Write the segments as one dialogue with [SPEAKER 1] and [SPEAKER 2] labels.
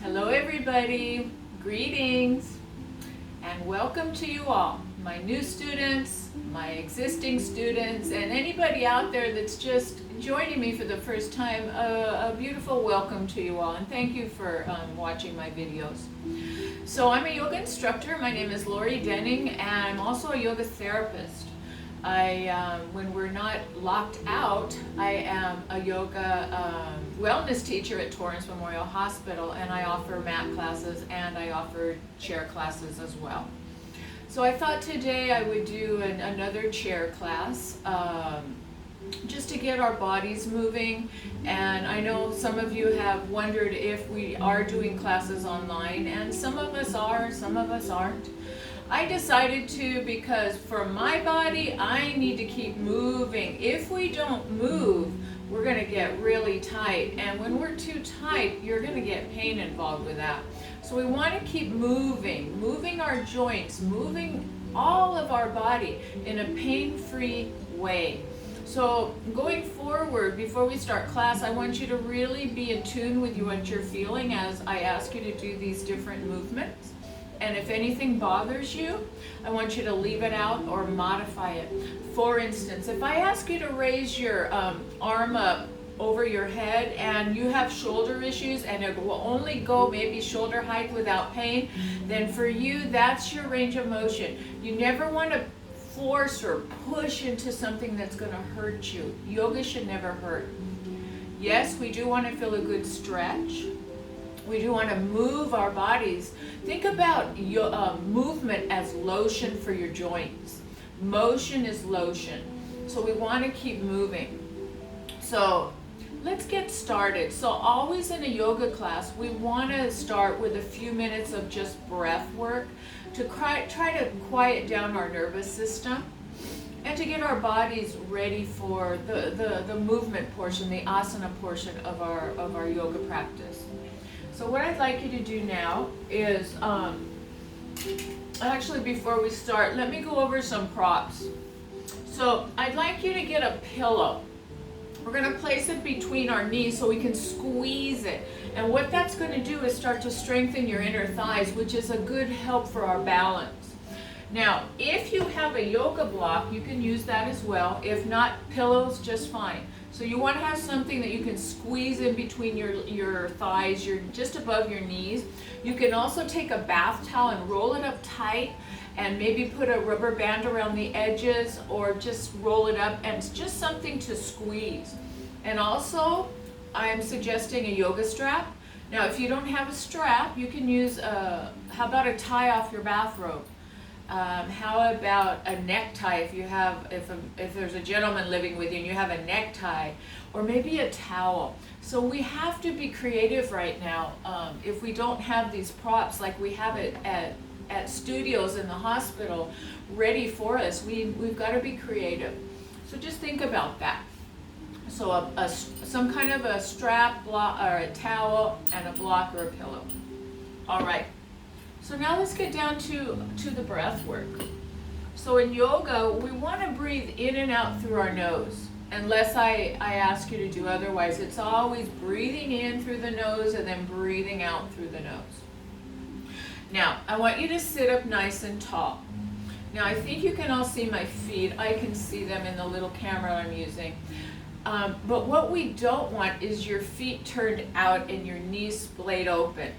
[SPEAKER 1] Hello everybody, greetings, and welcome to you all, my new students, my existing students, and anybody out there that's just joining me for the first time. A beautiful welcome to you all, and thank you for watching my videos. So I'm a yoga instructor. My name is Lori Denning, and I'm also a yoga therapist. When we're not locked out, I am a yoga wellness teacher at Torrance Memorial Hospital, and I offer mat classes and I offer chair classes as well. So I thought today I would do another chair class just to get our bodies moving. And I know some of you have wondered if we are doing classes online, and some of us are, some of us aren't. I decided to because for my body, I need to keep moving. If we don't move, we're going to get really tight. And when we're too tight, you're going to get pain involved with that. So we want to keep moving our joints, moving all of our body in a pain-free way. So going forward, before we start class, I want you to really be in tune with what you're feeling as I ask you to do these different movements. And if anything bothers you, I want you to leave it out or modify it. For instance, if I ask you to raise your arm up over your head and you have shoulder issues and it will only go maybe shoulder height without pain, then for you, that's your range of motion. You never want to force or push into something that's going to hurt you. Yoga should never hurt. Yes, we do want to feel a good stretch. We do want to move our bodies. Think about movement as lotion for your joints. Motion is lotion. So we want to keep moving. So let's get started. So always in a yoga class, we want to start with a few minutes of just breath work to try to quiet down our nervous system and to get our bodies ready for the movement portion, the asana portion of our yoga practice. So what I'd like you to do now is, actually before we start, let me go over some props. So I'd like you to get a pillow. We're going to place it between our knees so we can squeeze it. And what that's going to do is start to strengthen your inner thighs, which is a good help for our balance. Now, if you have a yoga block, you can use that as well. If not, pillows, just fine. So you want to have something that you can squeeze in between your thighs, just above your knees. You can also take a bath towel and roll it up tight and maybe put a rubber band around the edges or just roll it up, and it's just something to squeeze. And also, I'm suggesting a yoga strap. Now, if you don't have a strap, you can use how about a tie off your bathrobe? How about a necktie if there's a gentleman living with you and you have a necktie, or maybe a towel. So we have to be creative right now. If we don't have these props like we have it at studios in the hospital ready for us, we've got to be creative. So just think about that. So some kind of a strap, block, or a towel, and a block or a pillow. All right. So now let's get down to the breath work. So in yoga, we want to breathe in and out through our nose, unless I ask you to do otherwise. It's always breathing in through the nose and then breathing out through the nose. Now, I want you to sit up nice and tall. Now, I think you can all see my feet. I can see them in the little camera I'm using. But what we don't want is your feet turned out and your knees splayed open.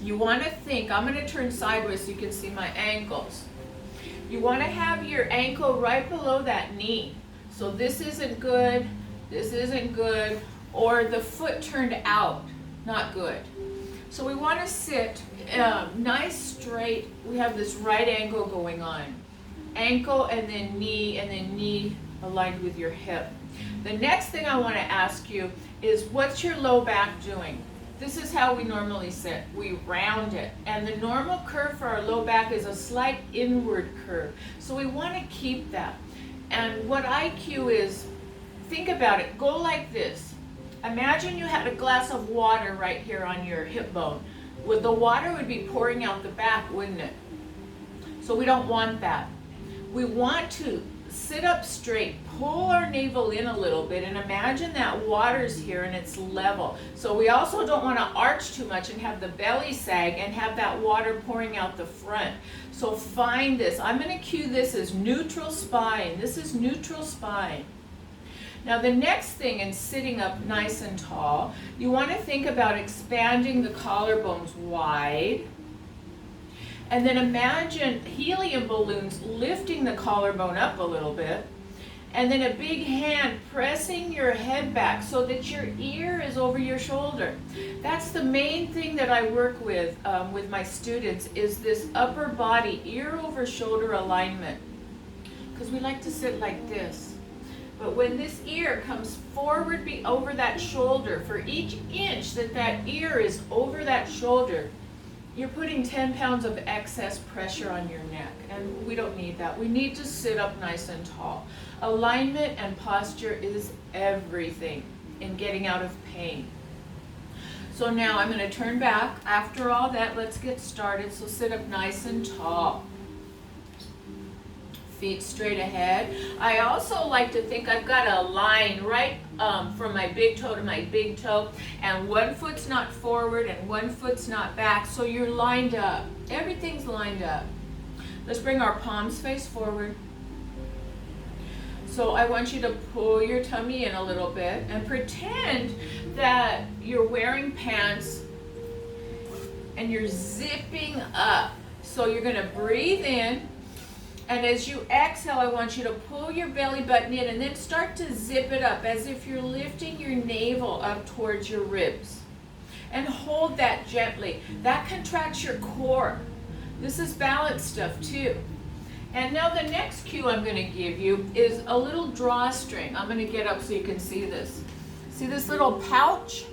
[SPEAKER 1] You want to think, I'm going to turn sideways so you can see my ankles. You want to have your ankle right below that knee. So this isn't good, or the foot turned out, not good. So we want to sit nice straight. We have this right angle going on. Ankle and then knee aligned with your hip. The next thing I want to ask you is, what's your low back doing? This is how we normally sit. We round it. And the normal curve for our low back is a slight inward curve. So we want to keep that. And what I cue is, think about it. Go like this. Imagine you had a glass of water right here on your hip bone. Well, the water would be pouring out the back, wouldn't it? So we don't want that. We want to sit up straight, pull our navel in a little bit, and imagine that water's here and it's level. So we also don't want to arch too much and have the belly sag and have that water pouring out the front. So find this. I'm going to cue this as neutral spine. This is neutral spine. Now the next thing in sitting up nice and tall, you want to think about expanding the collarbones wide. And then imagine helium balloons lifting the collarbone up a little bit. And then a big hand pressing your head back so that your ear is over your shoulder. That's the main thing that I work with my students, is this upper body, ear over shoulder alignment. Because we like to sit like this. But when this ear comes forward over that shoulder, for each inch that ear is over that shoulder, you're putting 10 pounds of excess pressure on your neck, and we don't need that. We need to sit up nice and tall. Alignment and posture is everything in getting out of pain. So now I'm going to turn back. After all that, let's get started. So sit up nice and tall. Feet straight ahead. I also like to think I've got a line right from my big toe to my big toe, and one foot's not forward and one foot's not back, so you're lined up. Everything's lined up. Let's bring our palms face forward. So I want you to pull your tummy in a little bit and pretend that you're wearing pants and you're zipping up. So you're going to breathe in. And as you exhale, I want you to pull your belly button in and then start to zip it up as if you're lifting your navel up towards your ribs. And hold that gently. That contracts your core. This is balance stuff too. And now the next cue I'm going to give you is a little drawstring. I'm going to get up so you can see this. See this little pouch?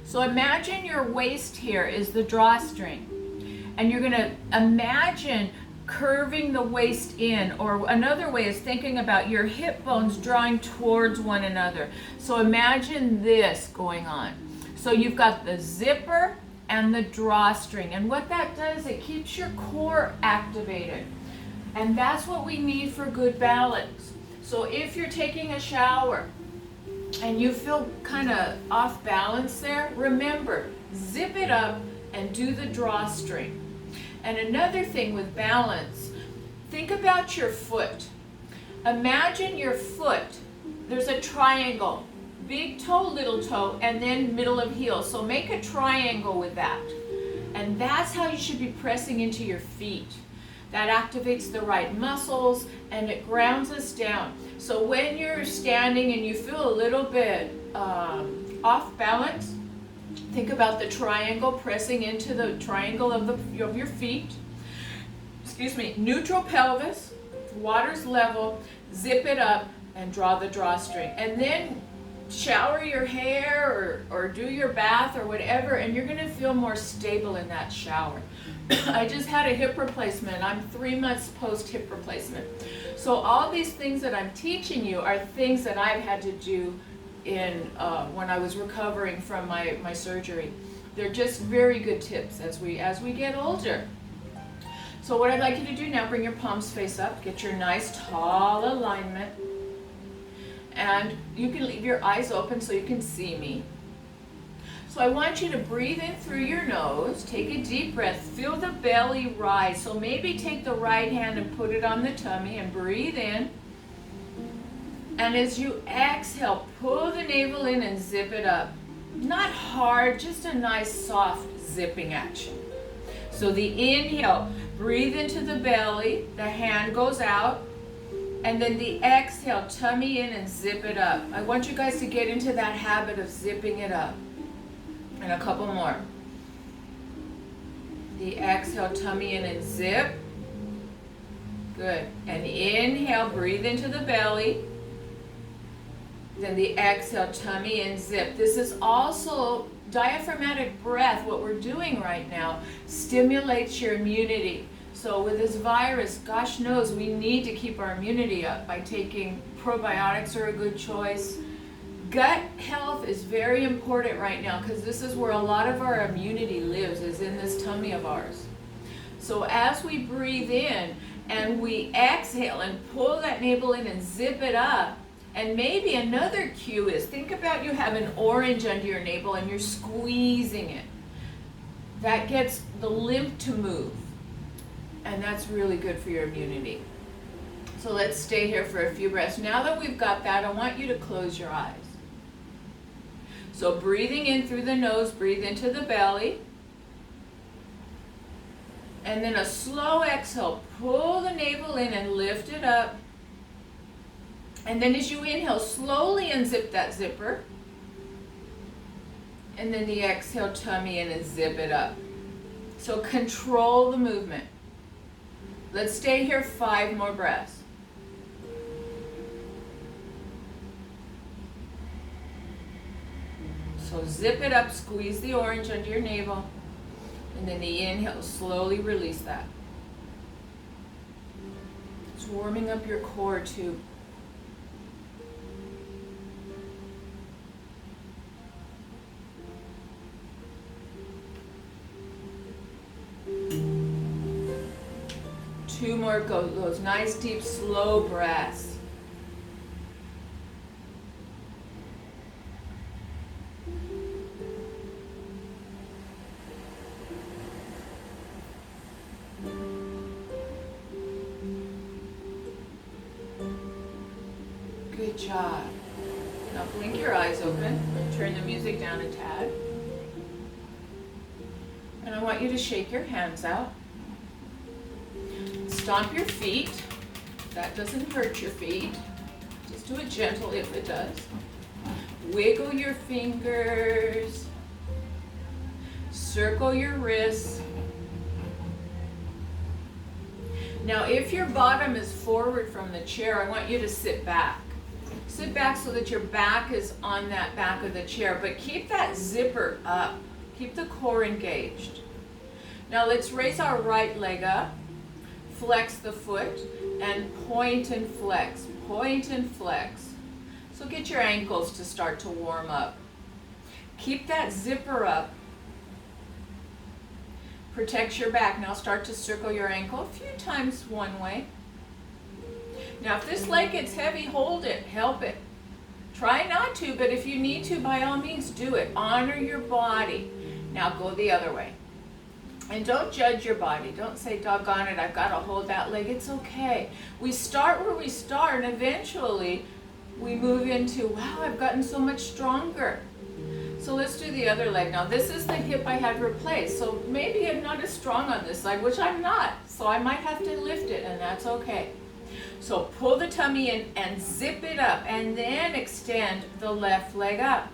[SPEAKER 1] So imagine your waist here is the drawstring. And you're going to imagine curving the waist in, or another way is thinking about your hip bones drawing towards one another. So imagine this going on. So you've got the zipper and the drawstring, and what that does, it keeps your core activated, and that's what we need for good balance. So if you're taking a shower and you feel kind of off balance there, remember, zip it up and do the drawstring. And another thing with balance, think about your foot. Imagine your foot, there's a triangle, big toe, little toe, and then middle of heel. So make a triangle with that. And that's how you should be pressing into your feet. That activates the right muscles and it grounds us down. So when you're standing and you feel a little bit off balance, think about the triangle, pressing into the triangle of your feet. Excuse me, neutral pelvis, water's level, zip it up and draw the drawstring. And then shower your hair or do your bath or whatever, and you're gonna feel more stable in that shower. I just had a hip replacement. I'm 3 months post hip replacement. So all these things that I'm teaching you are things that I've had to do when I was recovering from my surgery. They're just very good tips as we get older. So what I'd like you to do now, bring your palms face up, get your nice tall alignment, and you can leave your eyes open so you can see me. So I want you to breathe in through your nose, take a deep breath, feel the belly rise. So maybe take the right hand and put it on the tummy and breathe in. And as you exhale, pull the navel in and zip it up. Not hard, just a nice soft zipping action. So the inhale, breathe into the belly, the hand goes out, and then the exhale, tummy in and zip it up. I want you guys to get into that habit of zipping it up. And a couple more. The exhale, tummy in and zip. Good. And inhale, breathe into the belly. Then the exhale, tummy in, zip. This is also diaphragmatic breath. What we're doing right now stimulates your immunity. So with this virus, gosh knows we need to keep our immunity up by taking probiotics are a good choice. Gut health is very important right now because this is where a lot of our immunity lives, is in this tummy of ours. So as we breathe in, And we exhale and pull that navel in and zip it up. And maybe another cue is, think about you have an orange under your navel and you're squeezing it. That gets the lymph to move. And that's really good for your immunity. So let's stay here for a few breaths. Now that we've got that, I want you to close your eyes. So breathing in through the nose, breathe into the belly. And then a slow exhale, pull the navel in and lift it up. And then as you inhale, slowly unzip that zipper. And then the exhale, tummy in and zip it up. So control the movement. Let's stay here 5 more breaths. So zip it up, squeeze the orange under your navel. And then the inhale, slowly release that. It's warming up your core too. Two more those nice, deep, slow breaths. Good job. Now blink your eyes open and turn the music down a tad. And I want you to shake your hands out. Stomp your feet. That doesn't hurt your feet. Just do it gentle if it does. Wiggle your fingers. Circle your wrists. Now if your bottom is forward from the chair, I want you to sit back. Sit back so that your back is on that back of the chair, but keep that zipper up. Keep the core engaged. Now let's raise our right leg up, flex the foot, and point and flex, point and flex. So get your ankles to start to warm up. Keep that zipper up. Protects your back. Now start to circle your ankle a few times one way. Now if this leg gets heavy, hold it, help it. Try not to, but if you need to, by all means do it. Honor your body. Now go the other way. And don't judge your body. Don't say, doggone it, I've got to hold that leg. It's okay. We start where we start, and eventually we move into, wow, I've gotten so much stronger. So let's do the other leg. Now this is the hip I had replaced. So maybe I'm not as strong on this side, which I'm not. So I might have to lift it, and that's okay. So pull the tummy in and zip it up, and then extend the left leg up.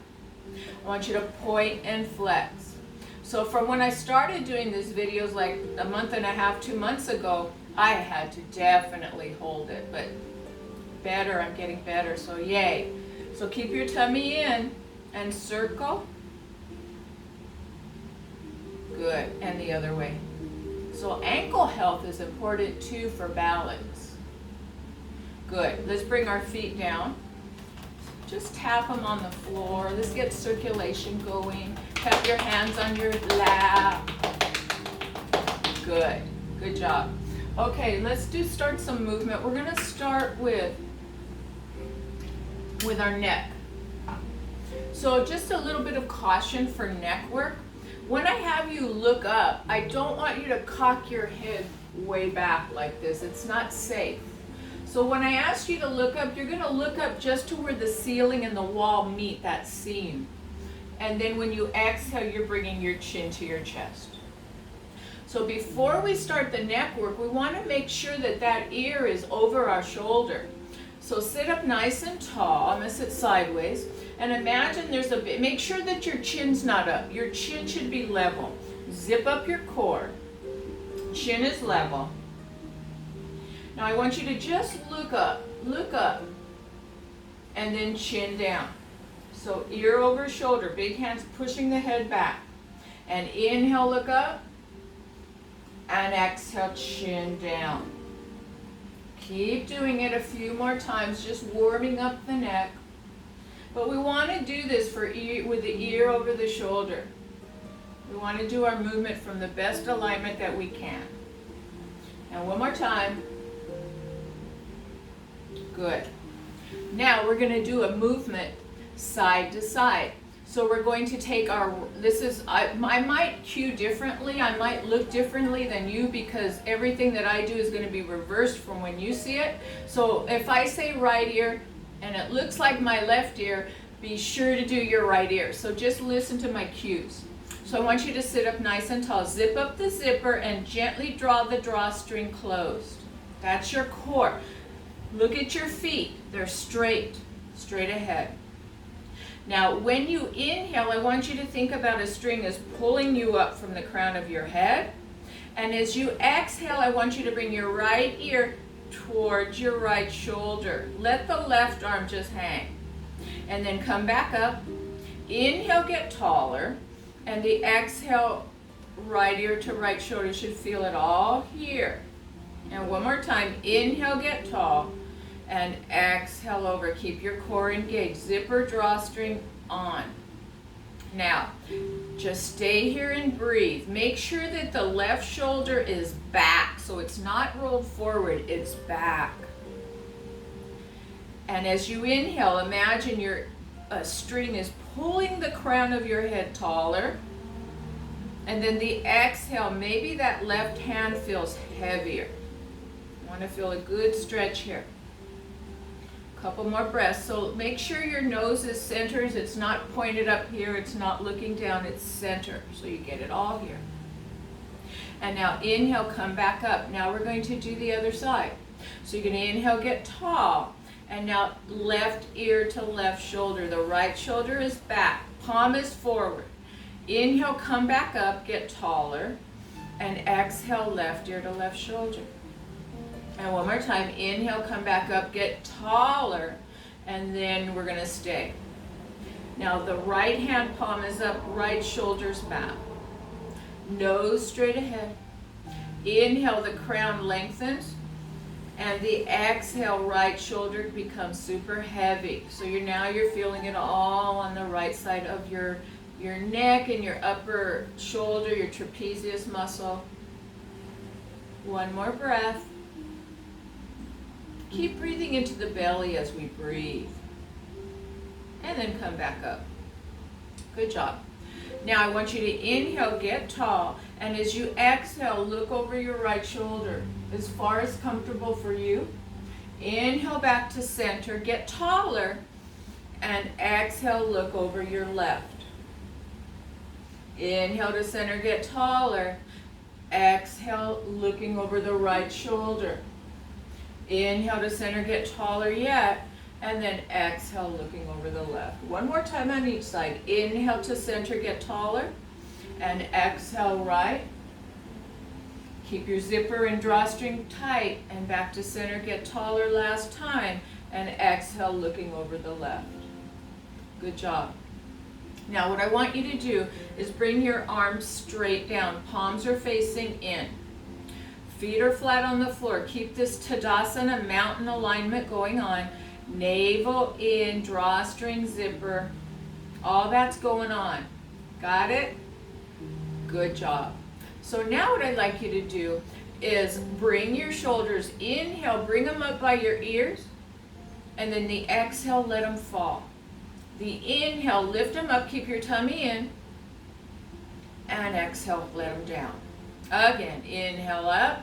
[SPEAKER 1] I want you to point and flex. So from when I started doing these videos like a month and a half, 2 months ago, I had to definitely hold it, but better, I'm getting better, so yay. So keep your tummy in and circle. Good, and the other way. So ankle health is important too for balance. Good, let's bring our feet down. Just tap them on the floor. This gets circulation going. Tap your hands on your lap. Good, good job. Okay, let's start some movement. We're gonna start with our neck. So just a little bit of caution for neck work. When I have you look up, I don't want you to cock your head way back like this. It's not safe. So when I ask you to look up, you're going to look up just to where the ceiling and the wall meet, that seam. And then when you exhale, you're bringing your chin to your chest. So before we start the neck work, we want to make sure that that ear is over our shoulder. So sit up nice and tall. I'm going to sit sideways. And imagine there's a bit, make sure that your chin's not up. Your chin should be level. Zip up your core. Chin is level. Now I want you to just look up, and then chin down. So ear over shoulder, big hands pushing the head back. And inhale, look up, and exhale, chin down. Keep doing it a few more times, just warming up the neck. But we want to do this with the ear over the shoulder. We want to do our movement from the best alignment that we can. And one more time. Good. Now we're going to do a movement side to side. So we're going to take our, I might cue differently, I might look differently than you because everything that I do is going to be reversed from when you see it. So if I say right ear and it looks like my left ear, be sure to do your right ear. So just listen to my cues. So I want you to sit up nice and tall. Zip up the zipper and gently draw the drawstring closed. That's your core. Look at your feet. They're straight ahead. Now, when you inhale, I want you to think about a string as pulling you up from the crown of your head. And as you exhale, I want you to bring your right ear towards your right shoulder. Let the left arm just hang. And then come back up. Inhale, get taller. And the exhale, right ear to right shoulder. You should feel it all here. And one more time. Inhale, get tall. And exhale over. Keep your core engaged. Zipper drawstring on. Now, just stay here and breathe. Make sure that the left shoulder is back. So it's not rolled forward, it's back. And as you inhale, imagine your string is pulling the crown of your head taller. And then the exhale, maybe that left hand feels heavier. You want to feel a good stretch here. Couple more breaths. So make sure your nose is centered. It's not pointed up here. It's not looking down. It's center. So you get it all here. And now inhale, come back up. Now we're going to do the other side. So you're going to inhale, get tall. And now left ear to left shoulder. The right shoulder is back. Palm is forward. Inhale, come back up, get taller. And exhale, left ear to left shoulder. And one more time, inhale, come back up, get taller, and then we're going to stay. Now the right hand palm is up, right shoulder's back. Nose straight ahead. Inhale, the crown lengthens, and the exhale, right shoulder becomes super heavy. So now you're feeling it all on the right side of your neck and your upper shoulder, your trapezius muscle. One more breath. Keep breathing into the belly as we breathe. And then come back up. Good job. Now I want you to inhale, get tall, and as you exhale, look over your right shoulder as far as comfortable for you. Inhale back to center, get taller, and exhale, look over your left. Inhale to center, get taller. Exhale, looking over the right shoulder. Inhale to center, get taller yet, and then exhale, looking over the left. One more time on each side. Inhale to center, get taller, and exhale right. Keep your zipper and drawstring tight, and back to center, get taller last time, and exhale, looking over the left. Good job. Now what I want you to do is bring your arms straight down. Palms are facing in. Feet are flat on the floor. Keep this Tadasana mountain alignment going on. Navel in, drawstring, zipper. All that's going on. Got it? Good job. So now what I'd like you to do is bring your shoulders, inhale, bring them up by your ears, and then the exhale, let them fall. The inhale, lift them up, keep your tummy in, and exhale, let them down. Again, inhale up,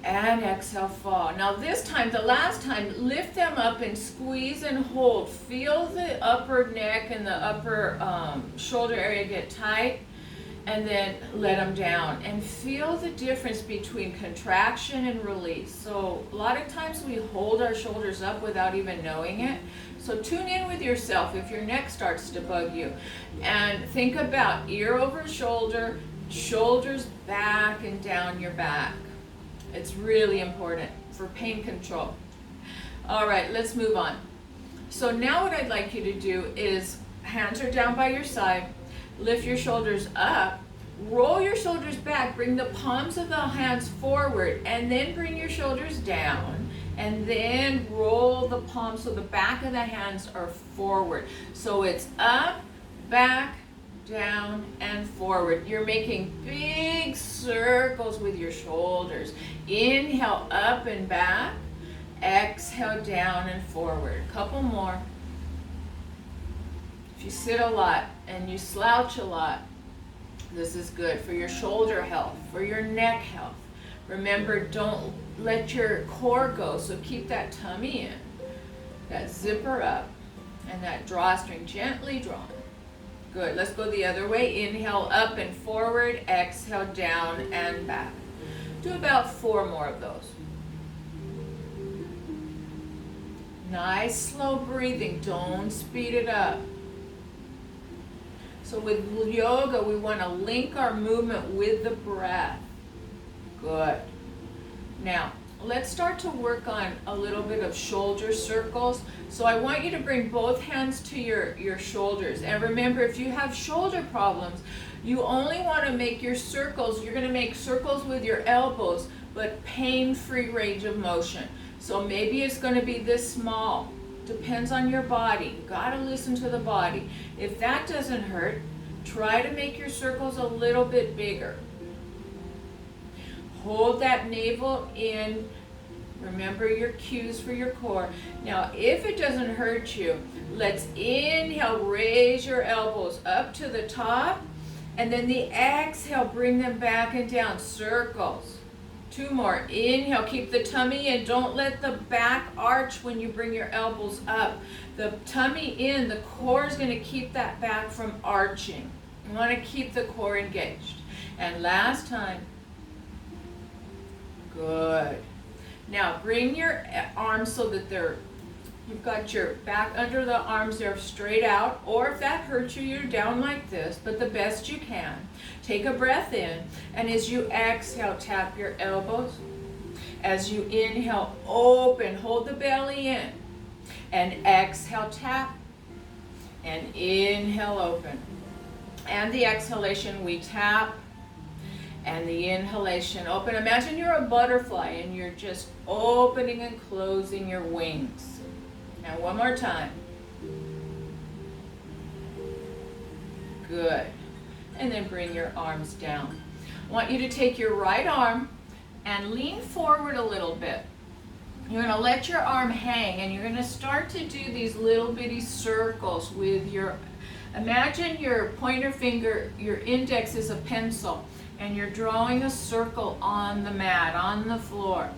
[SPEAKER 1] and exhale, fall. Now this time, the last time, lift them up and squeeze and hold. Feel the upper neck and the upper shoulder area get tight, and then let them down. And feel the difference between contraction and release. So a lot of times we hold our shoulders up without even knowing it. So tune in with yourself if your neck starts to bug you. And think about ear over shoulder, shoulders back and down your back. It's really important for pain control. All right, let's move on. So now what I'd like you to do is hands are down by your side, lift your shoulders up, roll your shoulders back, bring the palms of the hands forward, and then bring your shoulders down, and then roll the palms so the back of the hands are forward. So it's up, back, down, and forward. You're making big circles with your shoulders. Inhale up and back. exhale down and forward. A couple more. If you sit a lot and you slouch a lot, this is good for your shoulder health, for your neck health. Remember, don't let your core go, so keep that tummy in, that zipper up, and that drawstring gently drawn. Good. Let's go the other way. Inhale up and forward, exhale down and back. Do about 4 more of those. Nice slow breathing. Don't speed it up. So with yoga, we want to link our movement with the breath. Good. Now, let's start to work on a little bit of shoulder circles. So I want you to bring both hands to your shoulders. And remember, if you have shoulder problems, you only want to make your circles, you're going to make circles with your elbows, but pain-free range of motion. So maybe it's going to be this small. Depends on your body. You got to listen to the body. If that doesn't hurt, try to make your circles a little bit bigger. Hold that navel in. Remember your cues for your core. Now, if it doesn't hurt you, let's inhale, raise your elbows up to the top, and then the exhale, bring them back and down, circles. 2 more. Inhale, keep the tummy in. Don't let the back arch when you bring your elbows up. The tummy in, the core is going to keep that back from arching. You want to keep the core engaged. And last time. Good. Now bring your arms so that you've got your back under the arms, they're straight out, or if that hurts you, you're down like this, but the best you can. Take a breath in, and as you exhale, tap your elbows. As you inhale, open, hold the belly in, and exhale, tap, and inhale, open. And the exhalation, we tap, and the inhalation, open. Imagine you're a butterfly, and you're just opening and closing your wings. Now one more time. Good. And then bring your arms down. I want you to take your right arm and lean forward a little bit. You're going to let your arm hang, and you're going to start to do these little bitty circles with your, imagine your pointer finger, your index is a pencil, and you're drawing a circle on the mat, on the floor.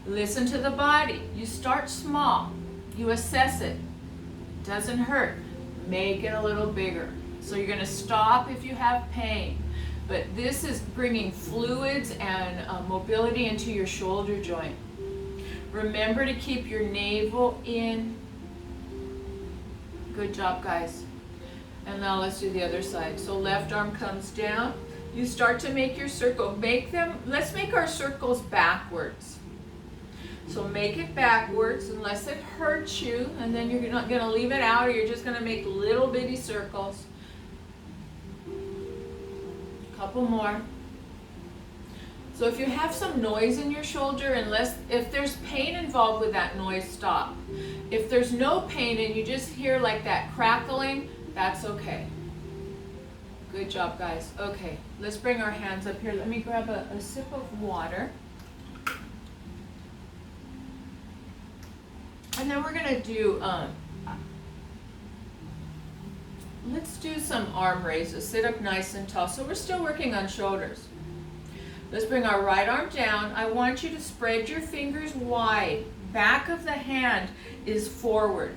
[SPEAKER 1] Listen to the body. You start small. You assess it. Doesn't hurt. Make it a little bigger. So you're going to stop if you have pain. But this is bringing fluids and mobility into your shoulder joint. Remember to keep your navel in. Good job, guys. And now let's do the other side. So left arm comes down. You start to make your circle. Let's make our circles backwards. So make it backwards unless it hurts you, and then you're not going to leave it out, or you're just going to make little bitty circles. Couple more. So if you have some noise in your shoulder, if there's pain involved with that noise, stop. If there's no pain and you just hear like that crackling, that's okay. Good job, guys. Okay, let's bring our hands up here. Let me grab a sip of water. And then we're going to do, let's do some arm raises. Sit up nice and tall. So we're still working on shoulders. Let's bring our right arm down. I want you to spread your fingers wide. Back of the hand is forward.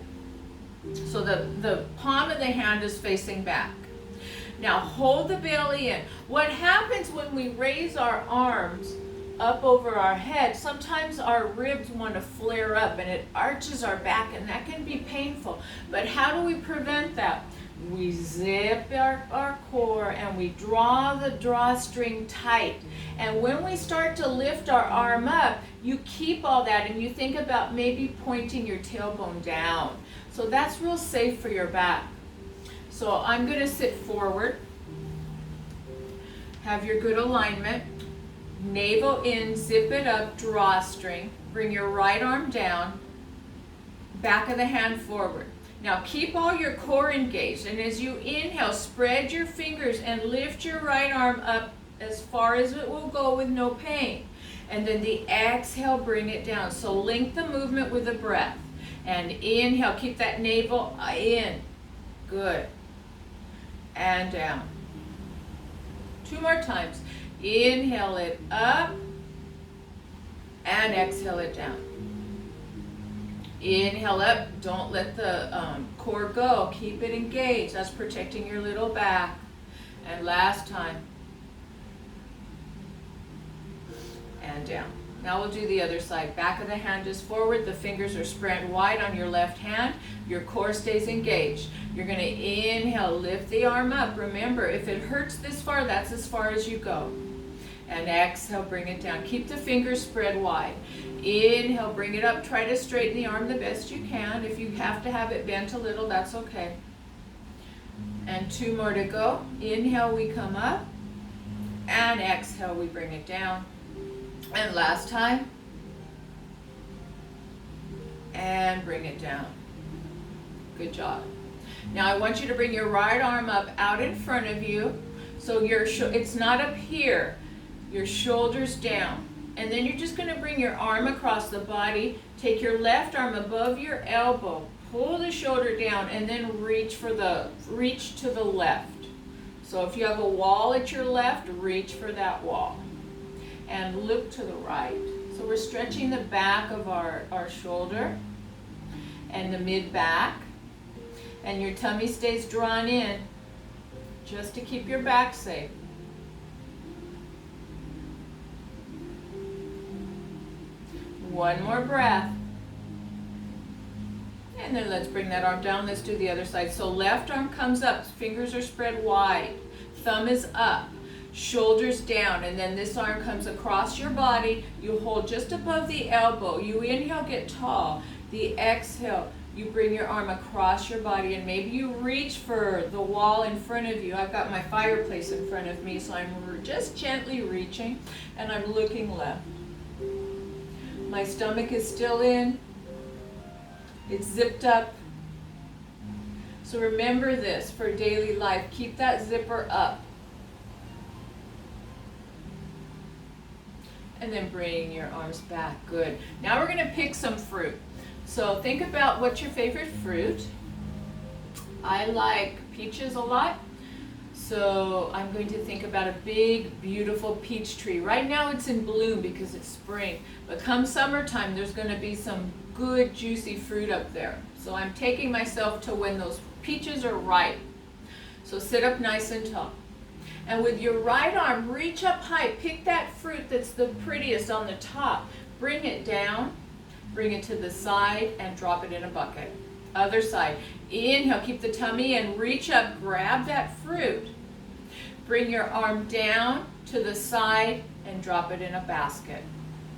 [SPEAKER 1] So the palm of the hand is facing back. Now hold the belly in. What happens when we raise our arms up over our head, sometimes our ribs want to flare up and it arches our back, and that can be painful. But how do we prevent that? We zip our core and we draw the drawstring tight. And when we start to lift our arm up, you keep all that and you think about maybe pointing your tailbone down. So that's real safe for your back. So I'm going to sit forward. Have your good alignment. Navel in, zip it up, drawstring. Bring your right arm down. Back of the hand forward. Now keep all your core engaged, and as you inhale, spread your fingers and lift your right arm up as far as it will go with no pain. And then the exhale, bring it down. So link the movement with the breath. And inhale, keep that navel in. Good. And down. 2 more times. Inhale it up. And exhale it down. Inhale up. Don't let the core go. Keep it engaged. That's protecting your little back. And last time. And down. Now we'll do the other side. Back of the hand is forward. The fingers are spread wide on your left hand. Your core stays engaged. You're going to inhale, lift the arm up. Remember, if it hurts this far, that's as far as you go. And exhale, bring it down. Keep the fingers spread wide. Inhale, bring it up. Try to straighten the arm the best you can. If you have to have it bent a little, that's okay. And 2 more to go. Inhale, we come up. And exhale, we bring it down. And last time. And bring it down. Good job. Now I want you to bring your right arm up out in front of you. So it's not up here. Your shoulders down. And then you're just going to bring your arm across the body. Take your left arm above your elbow. Pull the shoulder down and then reach to the left. So if you have a wall at your left, reach for that wall. And look to the right. So we're stretching the back of our shoulder and the mid-back. And your tummy stays drawn in just to keep your back safe. One more breath. And then let's bring that arm down. Let's do the other side. So left arm comes up. Fingers are spread wide. Thumb is up. Shoulders down. And then this arm comes across your body. You hold just above the elbow. You inhale, get tall. The exhale, you bring your arm across your body. And maybe you reach for the wall in front of you. I've got my fireplace in front of me. So I'm just gently reaching. And I'm looking left. My stomach is still in. It's zipped up. So remember this for daily life. Keep that zipper up. And then bring your arms back. Good. Now we're going to pick some fruit. So think about what's your favorite fruit. I like peaches a lot. So I'm going to think about a big, beautiful peach tree. Right now it's in bloom because it's spring. But come summertime, there's going to be some good, juicy fruit up there. So I'm taking myself to when those peaches are ripe. So sit up nice and tall. And with your right arm, reach up high. Pick that fruit that's the prettiest on the top. Bring it down. Bring it to the side and drop it in a bucket. Other side. Inhale, keep the tummy in. Reach up, grab that fruit. Bring your arm down to the side and drop it in a basket.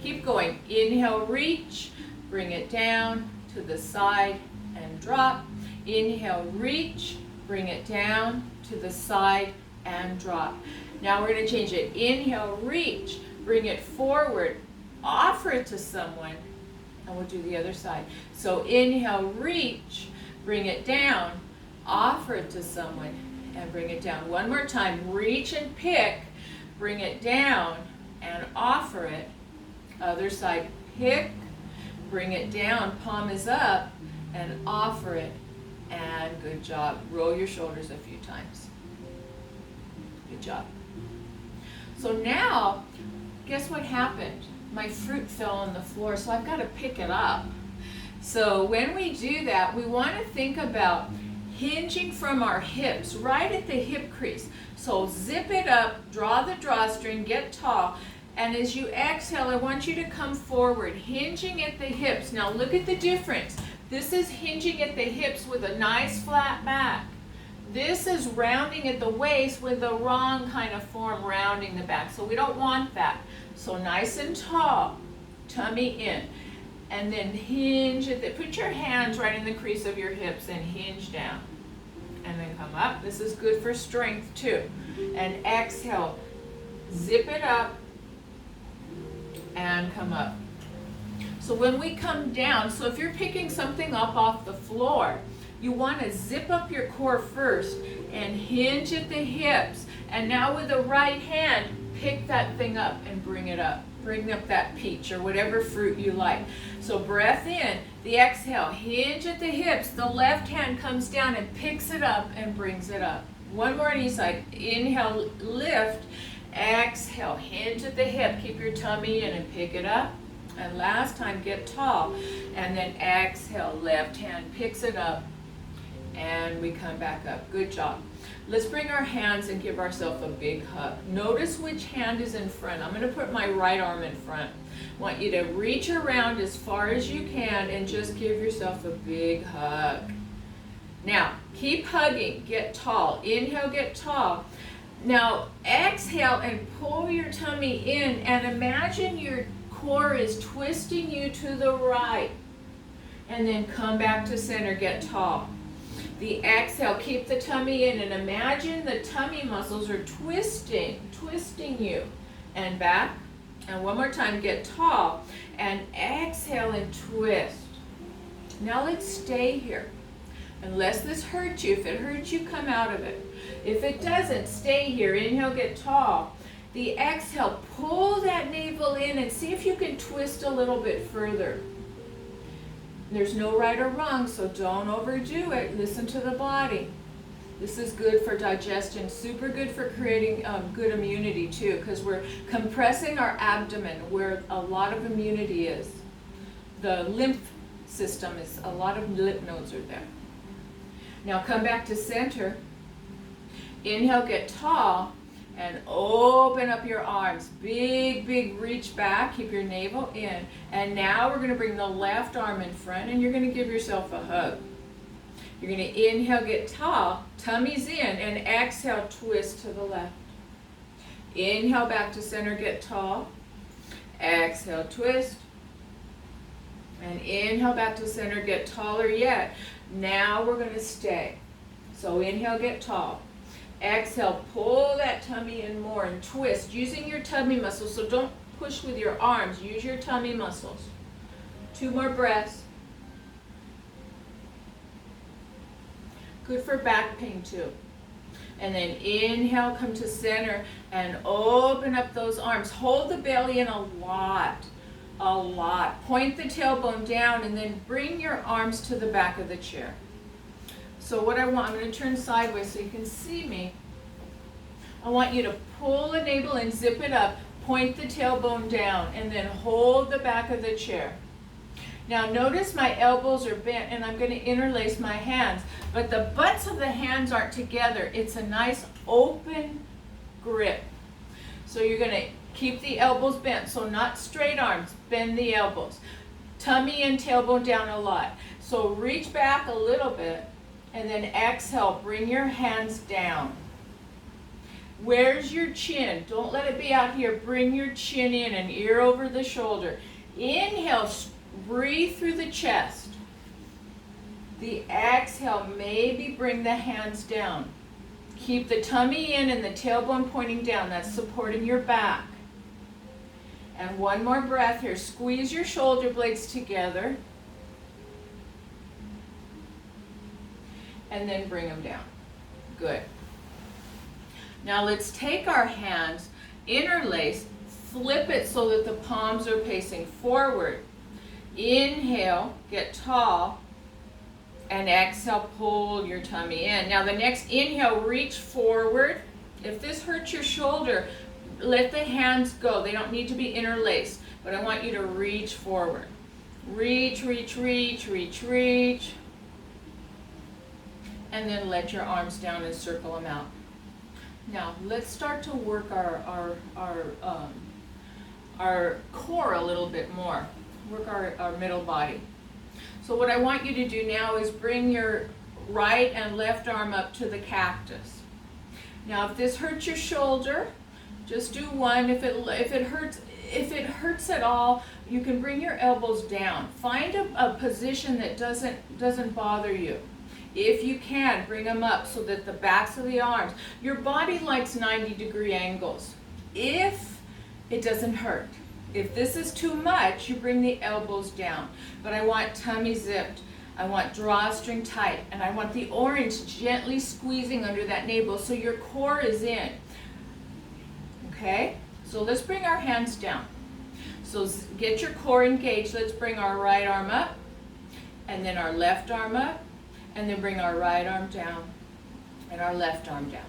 [SPEAKER 1] Keep going. Inhale, reach. Bring it down to the side and drop. Inhale, reach. Bring it down to the side and drop. Now we're going to change it. Inhale, reach. Bring it forward. Offer it to someone. And we'll do the other side. So inhale, reach. Bring it down. Offer it to someone. And bring it down. One more time. Reach and pick. Bring it down and offer it. Other side. Pick. Bring it down. Palm is up. And offer it. And good job. Roll your shoulders a few times. Good job. So now, guess what happened? My fruit fell on the floor, so I've got to pick it up. So when we do that, we want to think about hinging from our hips, right at the hip crease. So zip it up, draw the drawstring, get tall, and as you exhale, I want you to come forward, hinging at the hips. Now look at the difference. This is hinging at the hips with a nice flat back. This is rounding at the waist with the wrong kind of form, rounding the back. So we don't want that. So nice and tall, tummy in. And then hinge at the, put your hands right in the crease of your hips and hinge down. And then come up. This is good for strength too. And exhale, zip it up and come up. So when we come down, so if you're picking something up off the floor, you want to zip up your core first and hinge at the hips. And now with the right hand, pick that thing up and bring it up. Bring up that peach or whatever fruit you like. So breath in, the exhale, hinge at the hips. The left hand comes down and picks it up and brings it up. One more on each side. Inhale, lift. Exhale, hinge at the hip. Keep your tummy in and pick it up. And last time, get tall. And then exhale, left hand picks it up. And we come back up. Good job. Let's bring our hands and give ourselves a big hug. Notice which hand is in front. I'm going to put my right arm in front. I want you to reach around as far as you can and just give yourself a big hug. Now, keep hugging. Get tall. Inhale, get tall. Now, exhale and pull your tummy in and imagine your core is twisting you to the right. And then come back to center. Get tall. The exhale, keep the tummy in and imagine the tummy muscles are twisting you. And back. And one more time, get tall. And exhale and twist. Now let's stay here. Unless this hurts you. If it hurts you, come out of it. If it doesn't, stay here. Inhale, get tall. The exhale, pull that navel in and see if you can twist a little bit further. There's no right or wrong, so don't overdo it. Listen to the body. This is good for digestion, super good for creating good immunity too, because we're compressing our abdomen where a lot of immunity is. The lymph system is, a lot of lymph nodes are there. Now come back to center. Inhale, get tall, and open up your arms. Big, big reach back. Keep your navel in. And now we're going to bring the left arm in front, and you're going to give yourself a hug. You're going to inhale, get tall, tummy's in, and exhale, twist to the left. Inhale, back to center, get tall. Exhale, twist. And inhale, back to center, get taller yet. Now we're going to stay. So inhale, get tall. Exhale, pull that tummy in more and twist using your tummy muscles. So don't push with your arms. Use your tummy muscles. 2 more breaths. Good for back pain too. And then inhale, come to center and open up those arms. Hold the belly in a lot. Point the tailbone down and then bring your arms to the back of the chair. So what I'm going to turn sideways so you can see me. I want you to pull the navel and zip it up, point the tailbone down, and then hold the back of the chair. Now notice my elbows are bent and I'm going to interlace my hands, but the butts of the hands aren't together. It's a nice open grip. So you're going to keep the elbows bent, so not straight arms, bend the elbows. Tummy and tailbone down a lot. So reach back a little bit. And then exhale, bring your hands down. Where's your chin? Don't let it be out here. Bring your chin in and ear over the shoulder. Inhale, breathe through the chest. The exhale, maybe bring the hands down. Keep the tummy in and the tailbone pointing down. That's supporting your back. And one more breath here. Squeeze your shoulder blades together. And then bring them down. Good. Now let's take our hands, interlace, flip it so that the palms are facing forward. Inhale, get tall, and exhale, pull your tummy in. Now the next inhale, reach forward. If this hurts your shoulder, let the hands go. They don't need to be interlaced, but I want you to reach forward. Reach, reach, reach, reach, reach. And then let your arms down and circle them out. Now let's start to work our core a little bit more. Work our middle body. So what I want you to do now is bring your right and left arm up to the cactus. Now if this hurts your shoulder, just do one. If it hurts at all, you can bring your elbows down. Find a position that doesn't bother you. If you can, bring them up so that the backs of the arms, your body likes 90-degree angles. If it doesn't hurt. If this is too much, you bring the elbows down. But I want tummy zipped. I want drawstring tight. And I want the orange gently squeezing under that navel so your core is in. Okay? So let's bring our hands down. So get your core engaged. Let's bring our right arm up, and then our left arm up, and then bring our right arm down, and our left arm down.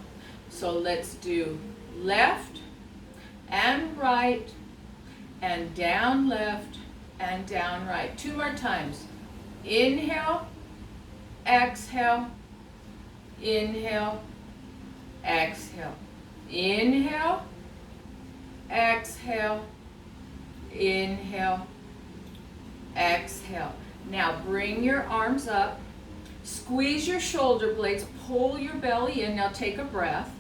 [SPEAKER 1] So let's do left and right, and down left, and down right. 2 more times. Inhale, exhale, inhale, exhale. Inhale, exhale, inhale, exhale. Now bring your arms up, squeeze your shoulder blades, pull your belly in. Now take a breath.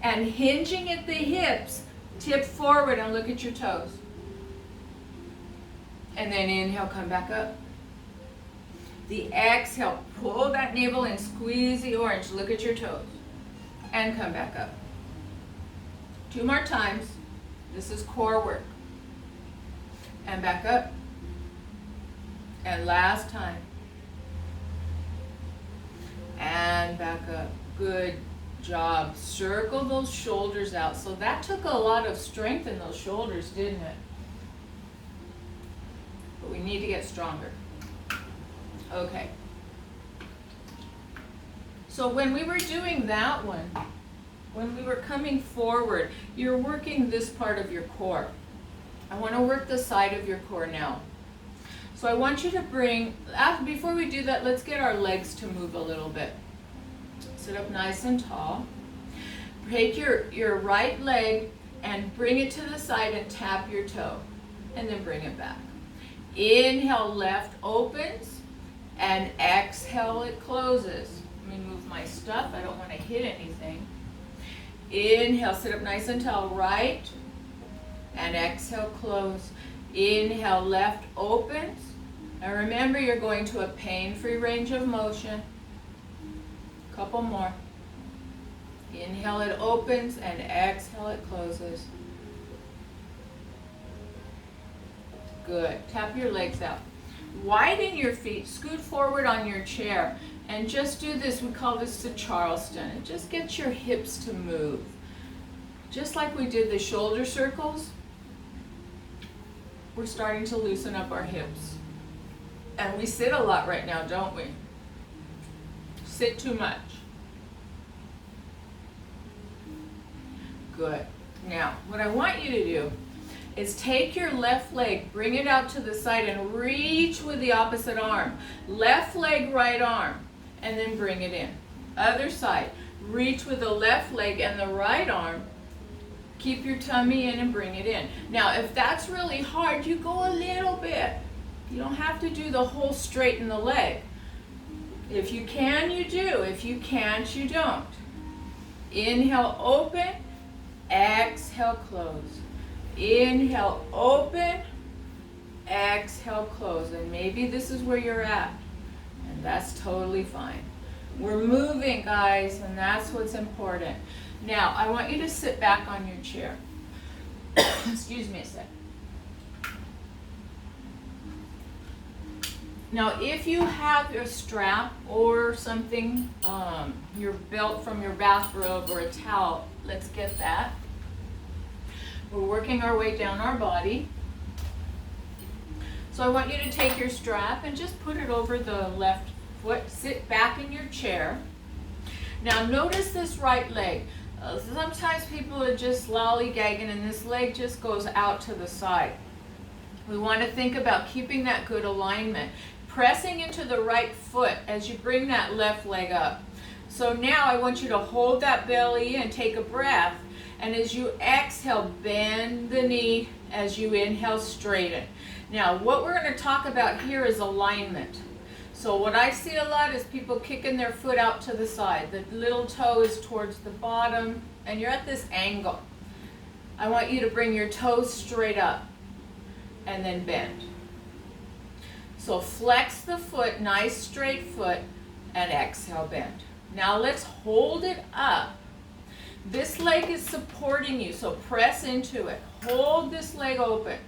[SPEAKER 1] And hinging at the hips, tip forward and look at your toes. And then inhale, come back up. The exhale, pull that navel in, squeeze the orange, look at your toes. And come back up. 2 more times. This is core work. And back up. And last time. And back up. Good job. Circle those shoulders out. So that took a lot of strength in those shoulders, didn't it? But we need to get stronger. Okay. So when we were doing that one, when we were coming forward, you're working this part of your core. I want to work the side of your core now. So I want you to bring, before we do that, let's get our legs to move a little bit. Sit up nice and tall. Take your right leg and bring it to the side and tap your toe. And then bring it back. Inhale, left opens, and exhale, it closes. Let me move my stuff. I don't want to hit anything. Inhale, sit up nice and tall, right, and exhale, close. Inhale, left opens. Now remember, you're going to a pain-free range of motion. Couple more. Inhale, it opens, and exhale, it closes. Good. Tap your legs out. Widen your feet, scoot forward on your chair, and just do this. We call this the Charleston. And just get your hips to move. Just like we did the shoulder circles, we're starting to loosen up our hips. And we sit a lot right now, don't we? Sit too much. Good. Now, what I want you to do is take your left leg, bring it out to the side, and reach with the opposite arm. Left leg, right arm, and then bring it in. Other side. Reach with the left leg and the right arm. Keep your tummy in and bring it in. Now, if that's really hard, you go a little bit. You don't have to do the whole straighten the leg. If you can, you do. If you can't, you don't. Inhale, open. Exhale, close. Inhale, open. Exhale, close. And maybe this is where you're at. And that's totally fine. We're moving, guys, and that's what's important. Now, I want you to sit back on your chair. Excuse me a sec. Now, if you have a strap or something, your belt from your bathrobe or a towel, let's get that. We're working our way down our body. So I want you to take your strap and just put it over the left foot. Sit back in your chair. Now notice this right leg. Sometimes people are just lollygagging and this leg just goes out to the side. We want to think about keeping that good alignment. Pressing into the right foot as you bring that left leg up. So now I want you to hold that belly and take a breath. And as you exhale, bend the knee. As you inhale, straighten. Now, what we're going to talk about here is alignment. So what I see a lot is people kicking their foot out to the side. The little toe is towards the bottom, and you're at this angle. I want you to bring your toes straight up, and then bend. So flex the foot, nice straight foot, and exhale, bend. Now let's hold it up. This leg is supporting you, so press into it. Hold this leg open.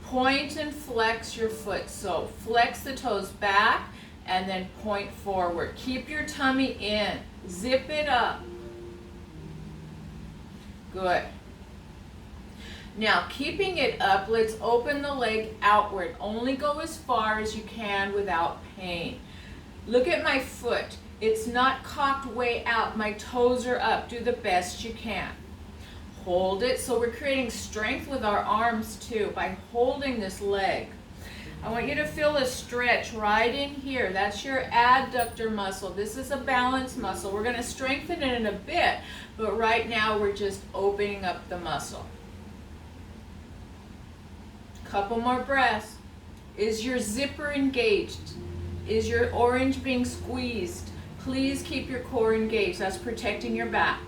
[SPEAKER 1] Point and flex your foot. So flex the toes back and then point forward. Keep your tummy in. Zip it up. Good. Now, keeping it up, let's open the leg outward. Only go as far as you can without pain. Look at my foot. It's not cocked way out. My toes are up. Do the best you can. Hold it. So we're creating strength with our arms too by holding this leg. I want you to feel a stretch right in here. That's your adductor muscle. This is a balance muscle. We're going to strengthen it in a bit, but right now we're just opening up the muscle. Couple more breaths. Is your zipper engaged? Is your orange being squeezed? Please keep your core engaged. That's protecting your back.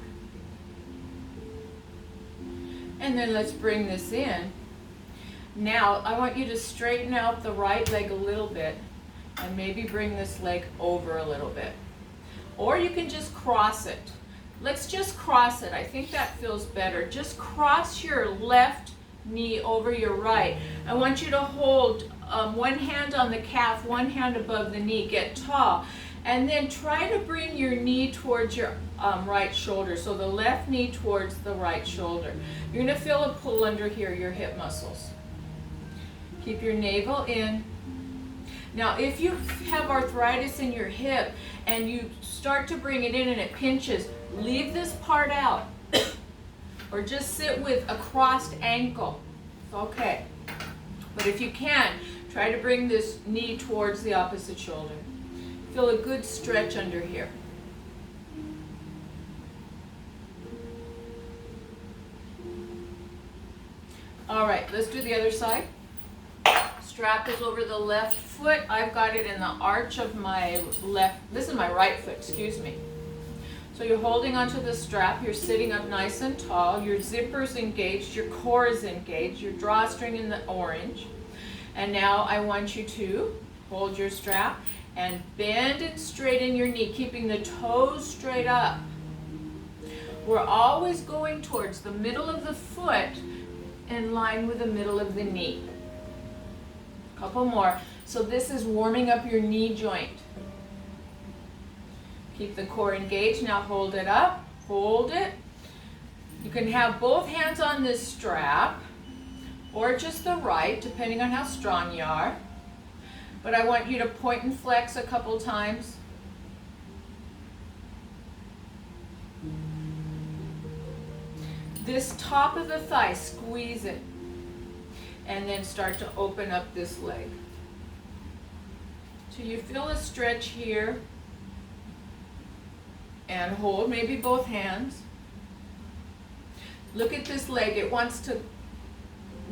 [SPEAKER 1] And then let's bring this in. Now, I want you to straighten out the right leg a little bit and maybe bring this leg over a little bit. Or you can just cross it. Let's just cross it. I think that feels better. Just cross your left knee over your right. I want you to hold one hand on the calf, one hand above the knee. Get tall. And then try to bring your knee towards your right shoulder. So the left knee towards the right shoulder. You're going to feel a pull under here, your hip muscles. Keep your navel in. Now, if you have arthritis in your hip and you start to bring it in and it pinches, leave this part out. Or just sit with a crossed ankle. It's okay. But if you can, try to bring this knee towards the opposite shoulder. Feel a good stretch under here. All right, let's do the other side. Strap is over the left foot. I've got it in the arch of my left, this is my right foot, excuse me. So you're holding onto the strap, you're sitting up nice and tall, your zipper's engaged, your core is engaged, your drawstring in the orange. And now I want you to hold your strap and bend and straighten your knee, keeping the toes straight up. We're always going towards the middle of the foot in line with the middle of the knee. Couple more. So this is warming up your knee joint. Keep the core engaged. Now hold it up. Hold it. You can have both hands on this strap or just the right, depending on how strong you are. But I want you to point and flex a couple times. This top of the thigh, squeeze it. And then start to open up this leg. So you feel a stretch here. And hold maybe both hands. Look at this leg. It wants to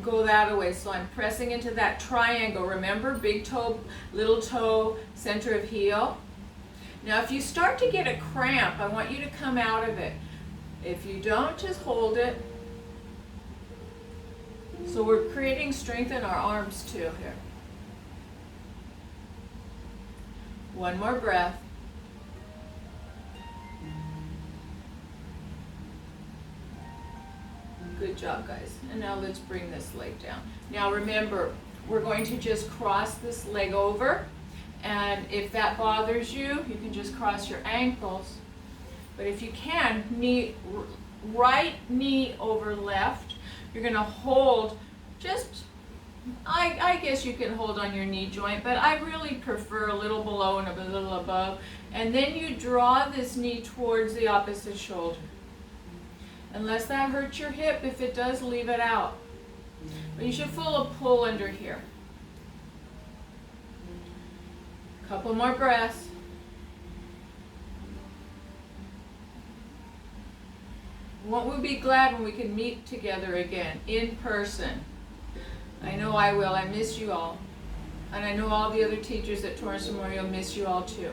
[SPEAKER 1] go that way. So I'm pressing into that triangle. Remember, big toe, little toe, center of heel. Now if you start to get a cramp, I want you to come out of it. If you don't, just hold it. So we're creating strength in our arms too here. One more breath. Good job, guys. And now let's bring this leg down. Now remember, we're going to just cross this leg over. And if that bothers you, you can just cross your ankles. But if you can, right knee over left. You're going to hold just, I guess you can hold on your knee joint, but I really prefer a little below and a little above. And then you draw this knee towards the opposite shoulder. Unless that hurts your hip, if it does, leave it out. But you should feel a pull under here. Couple more breaths. Won't we be glad when we can meet together again, in person? I know I will. I miss you all. And I know all the other teachers at Torrance Memorial miss you all too.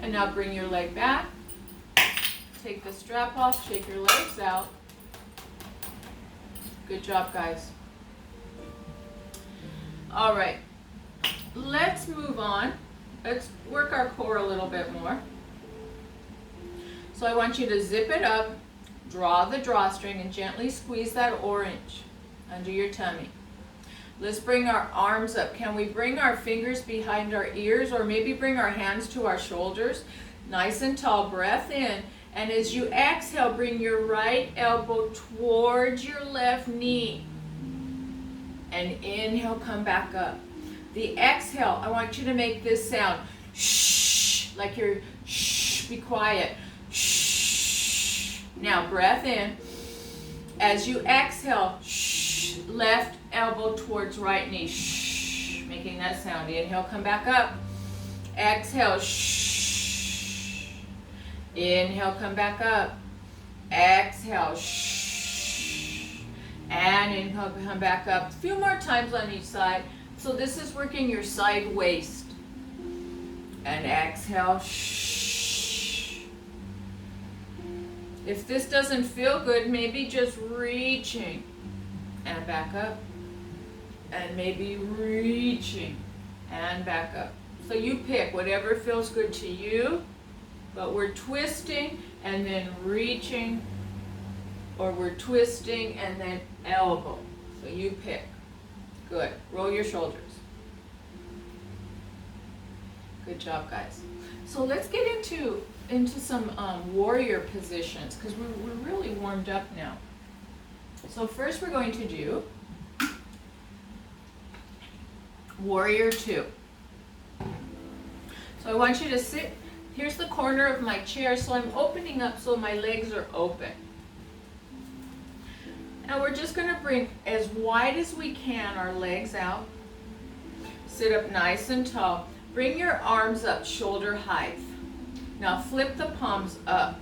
[SPEAKER 1] And now bring your leg back. Take the strap off, shake your legs out. Good job, guys. All right, let's move on. Let's work our core a little bit more. So I want you to zip it up, draw the drawstring, and gently squeeze that orange under your tummy. Let's bring our arms up. Can we bring our fingers behind our ears or maybe bring our hands to our shoulders? Nice and tall, breath in. And as you exhale, bring your right elbow towards your left knee. And inhale, come back up. The exhale, I want you to make this sound. Shh, like you're shh, be quiet. Shh. Now breath in. As you exhale, shh, left elbow towards right knee. Shh, making that sound. Inhale, come back up. Exhale, shh. Inhale, come back up. Exhale, shh. And inhale, come back up. A few more times on each side. So this is working your side waist. And exhale, shh. If this doesn't feel good, maybe just reaching. And back up. And maybe reaching. And back up. So you pick whatever feels good to you. But we're twisting and then reaching, or we're twisting and then elbow. So you pick. Good. Roll your shoulders. Good job, guys. So let's get into some warrior positions, because we're really warmed up now. So first we're going to do warrior 2. So I want you to sit. Here's the corner of my chair, so I'm opening up so my legs are open. Now we're just going to bring as wide as we can our legs out. Sit up nice and tall. Bring your arms up shoulder height. Now flip the palms up.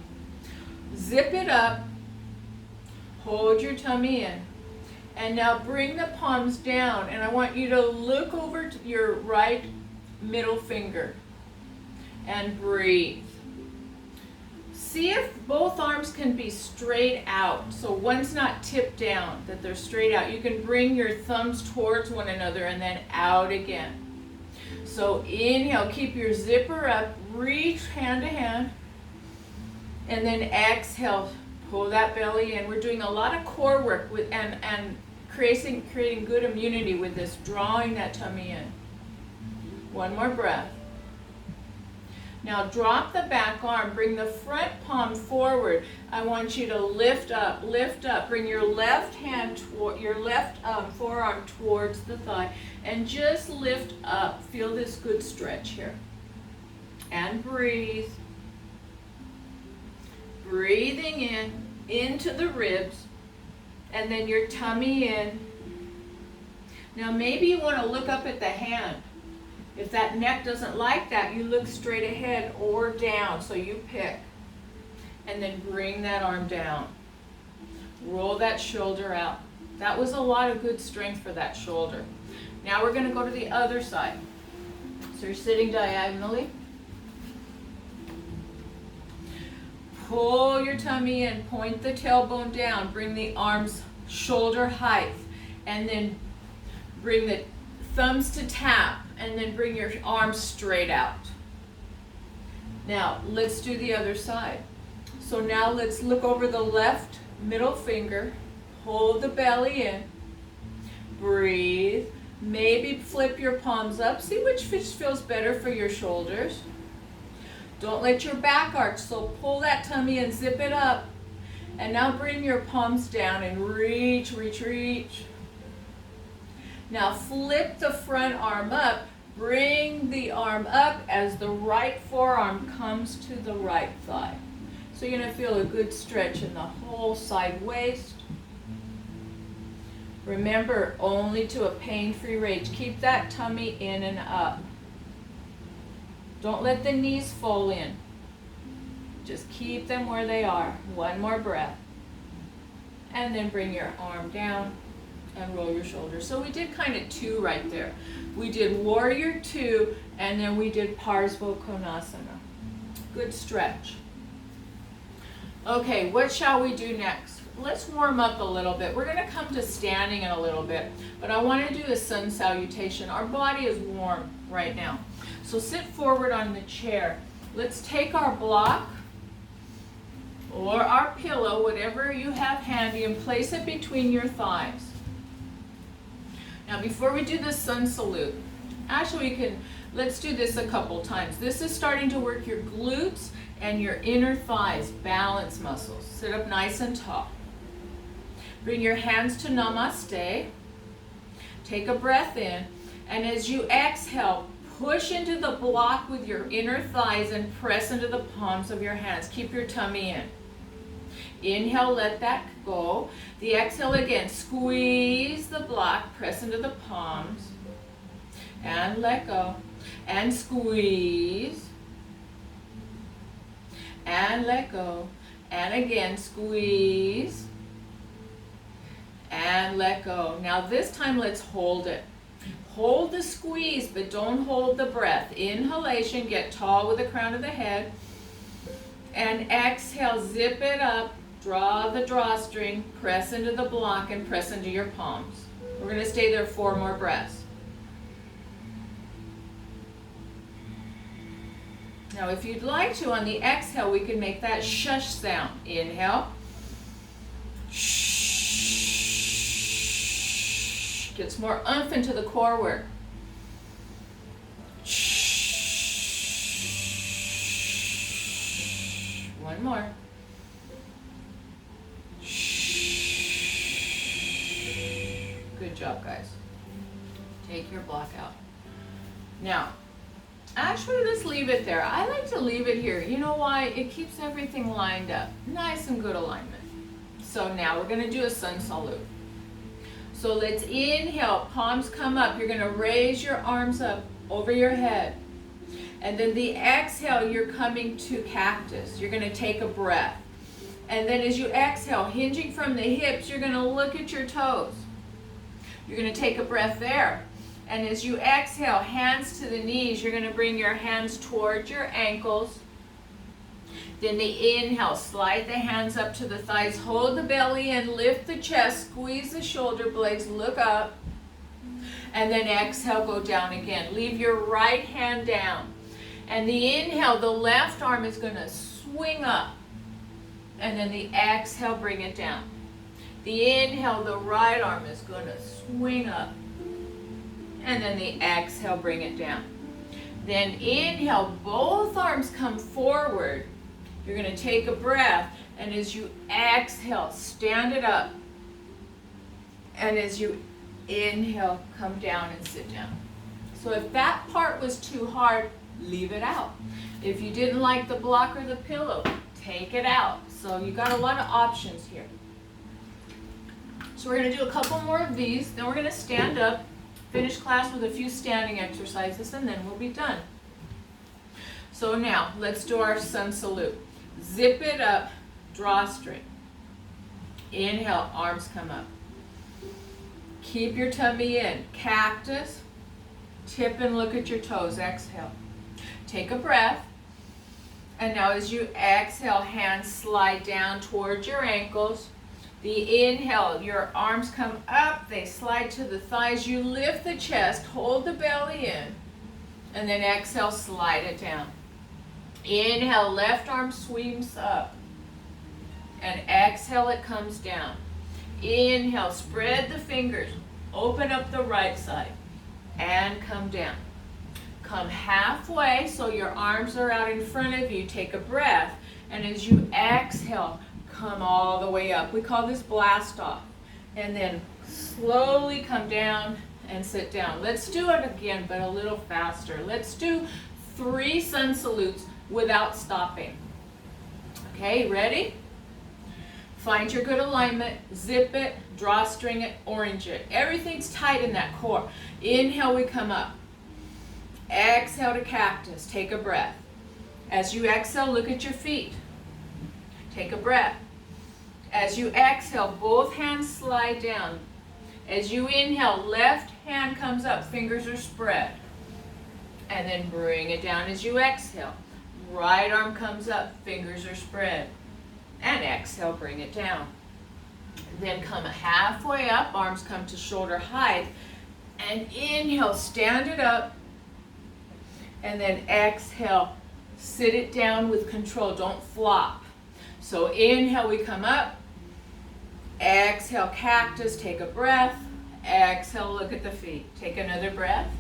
[SPEAKER 1] Zip it up. Hold your tummy in. And now bring the palms down, and I want you to look over to your right middle finger. And breathe. See if both arms can be straight out. So one's not tipped down, that they're straight out. You can bring your thumbs towards one another and then out again. So inhale, keep your zipper up, reach hand to hand. And then exhale, pull that belly in. We're doing a lot of core work with and creating good immunity with this, drawing that tummy in. One more breath. Now drop the back arm, bring the front palm forward. I want you to lift up, bring your left hand toward your left forearm towards the thigh, and just lift up. Feel this good stretch here. And breathe. Breathing in, into the ribs, and then your tummy in. Now maybe you want to look up at the hand. If that neck doesn't like that, you look straight ahead or down, so you pick. And then bring that arm down. Roll that shoulder out. That was a lot of good strength for that shoulder. Now we're going to go to the other side. So you're sitting diagonally. Pull your tummy in, point the tailbone down, bring the arms shoulder height, and then bring the thumbs to tap, and then bring your arms straight out. Now let's do the other side. So now let's look over the left middle finger, hold the belly in, breathe, maybe flip your palms up, see which feels better for your shoulders. Don't let your back arch, so pull that tummy and zip it up. And now bring your palms down and reach, reach, reach. Now flip the front arm up, bring the arm up as the right forearm comes to the right thigh. So you're going to feel a good stretch in the whole side waist. Remember, only to a pain-free range. Keep that tummy in and up. Don't let the knees fall in. Just keep them where they are. One more breath. And then bring your arm down and roll your shoulders. So we did kind of 2 right there. We did warrior 2, and then we did Parsvakonasana. Good stretch. Okay, what shall we do next? Let's warm up a little bit. We're going to come to standing in a little bit, but I want to do a sun salutation. Our body is warm right now. So sit forward on the chair. Let's take our block or our pillow, whatever you have handy, and place it between your thighs. Now before we do the sun salute, actually let's do this a couple times. This is starting to work your glutes and your inner thighs, balance muscles. Sit up nice and tall. Bring your hands to Namaste. Take a breath in, and as you exhale, push into the block with your inner thighs and press into the palms of your hands. Keep your tummy in. Inhale, let that go. The exhale again, squeeze the block, press into the palms, and let go. And squeeze, and let go. And again, squeeze, and let go. Now this time let's hold it. Hold the squeeze, but don't hold the breath. Inhalation, get tall with the crown of the head. And exhale, zip it up, draw the drawstring, press into the block, and press into your palms. We're going to stay there 4 more breaths. Now if you'd like to, on the exhale, we can make that shush sound. Inhale. Shh. Gets more oomph into the core work. Shh. One more. Shh. Good job, guys. Take your block out. Now, actually, let's leave it there. I like to leave it here. You know why? It keeps everything lined up. Nice and good alignment. So now we're going to do a sun salute. So let's inhale, palms come up. You're going to raise your arms up over your head. And then the exhale, you're coming to cactus. You're going to take a breath. And then as you exhale, hinging from the hips, you're going to look at your toes. You're going to take a breath there. And as you exhale, hands to the knees, you're going to bring your hands towards your ankles. Then the inhale, slide the hands up to the thighs, hold the belly in, lift the chest, squeeze the shoulder blades, look up. And then exhale, go down again. Leave your right hand down. And the inhale, the left arm is going to swing up. And then the exhale, bring it down. The inhale, the right arm is going to swing up. And then the exhale, bring it down. Then inhale, both arms come forward. You're going to take a breath, and as you exhale, stand it up. And as you inhale, come down and sit down. So if that part was too hard, leave it out. If you didn't like the block or the pillow, take it out. So you got a lot of options here. So we're going to do a couple more of these, then we're going to stand up, finish class with a few standing exercises, and then we'll be done. So now, let's do our sun salute. Zip it up, drawstring. Inhale, arms come up. Keep your tummy in. Cactus. Tip and look at your toes. Exhale. Take a breath. And now as you exhale, hands slide down towards your ankles. The inhale, your arms come up. They slide to the thighs. You lift the chest, hold the belly in. And then exhale, slide it down. Inhale, left arm swings up. And exhale, it comes down. Inhale, spread the fingers. Open up the right side. And come down. Come halfway so your arms are out in front of you. Take a breath. And as you exhale, come all the way up. We call this blast off. And then slowly come down and sit down. Let's do it again, but a little faster. Let's do 3 sun salutes without stopping. Okay, ready? Find your good alignment, zip it, drawstring it, orange it. Everything's tight in that core. Inhale, we come up. Exhale to cactus, take a breath. As you exhale, look at your feet. Take a breath. As you exhale, both hands slide down. As you inhale, left hand comes up, fingers are spread. And then bring it down as you exhale. Right arm comes up, fingers are spread. And exhale, bring it down. Then come halfway up, arms come to shoulder height. And inhale, stand it up. And then exhale, sit it down with control, don't flop. So inhale, we come up. Exhale, cactus, take a breath. Exhale, look at the feet. Take another breath.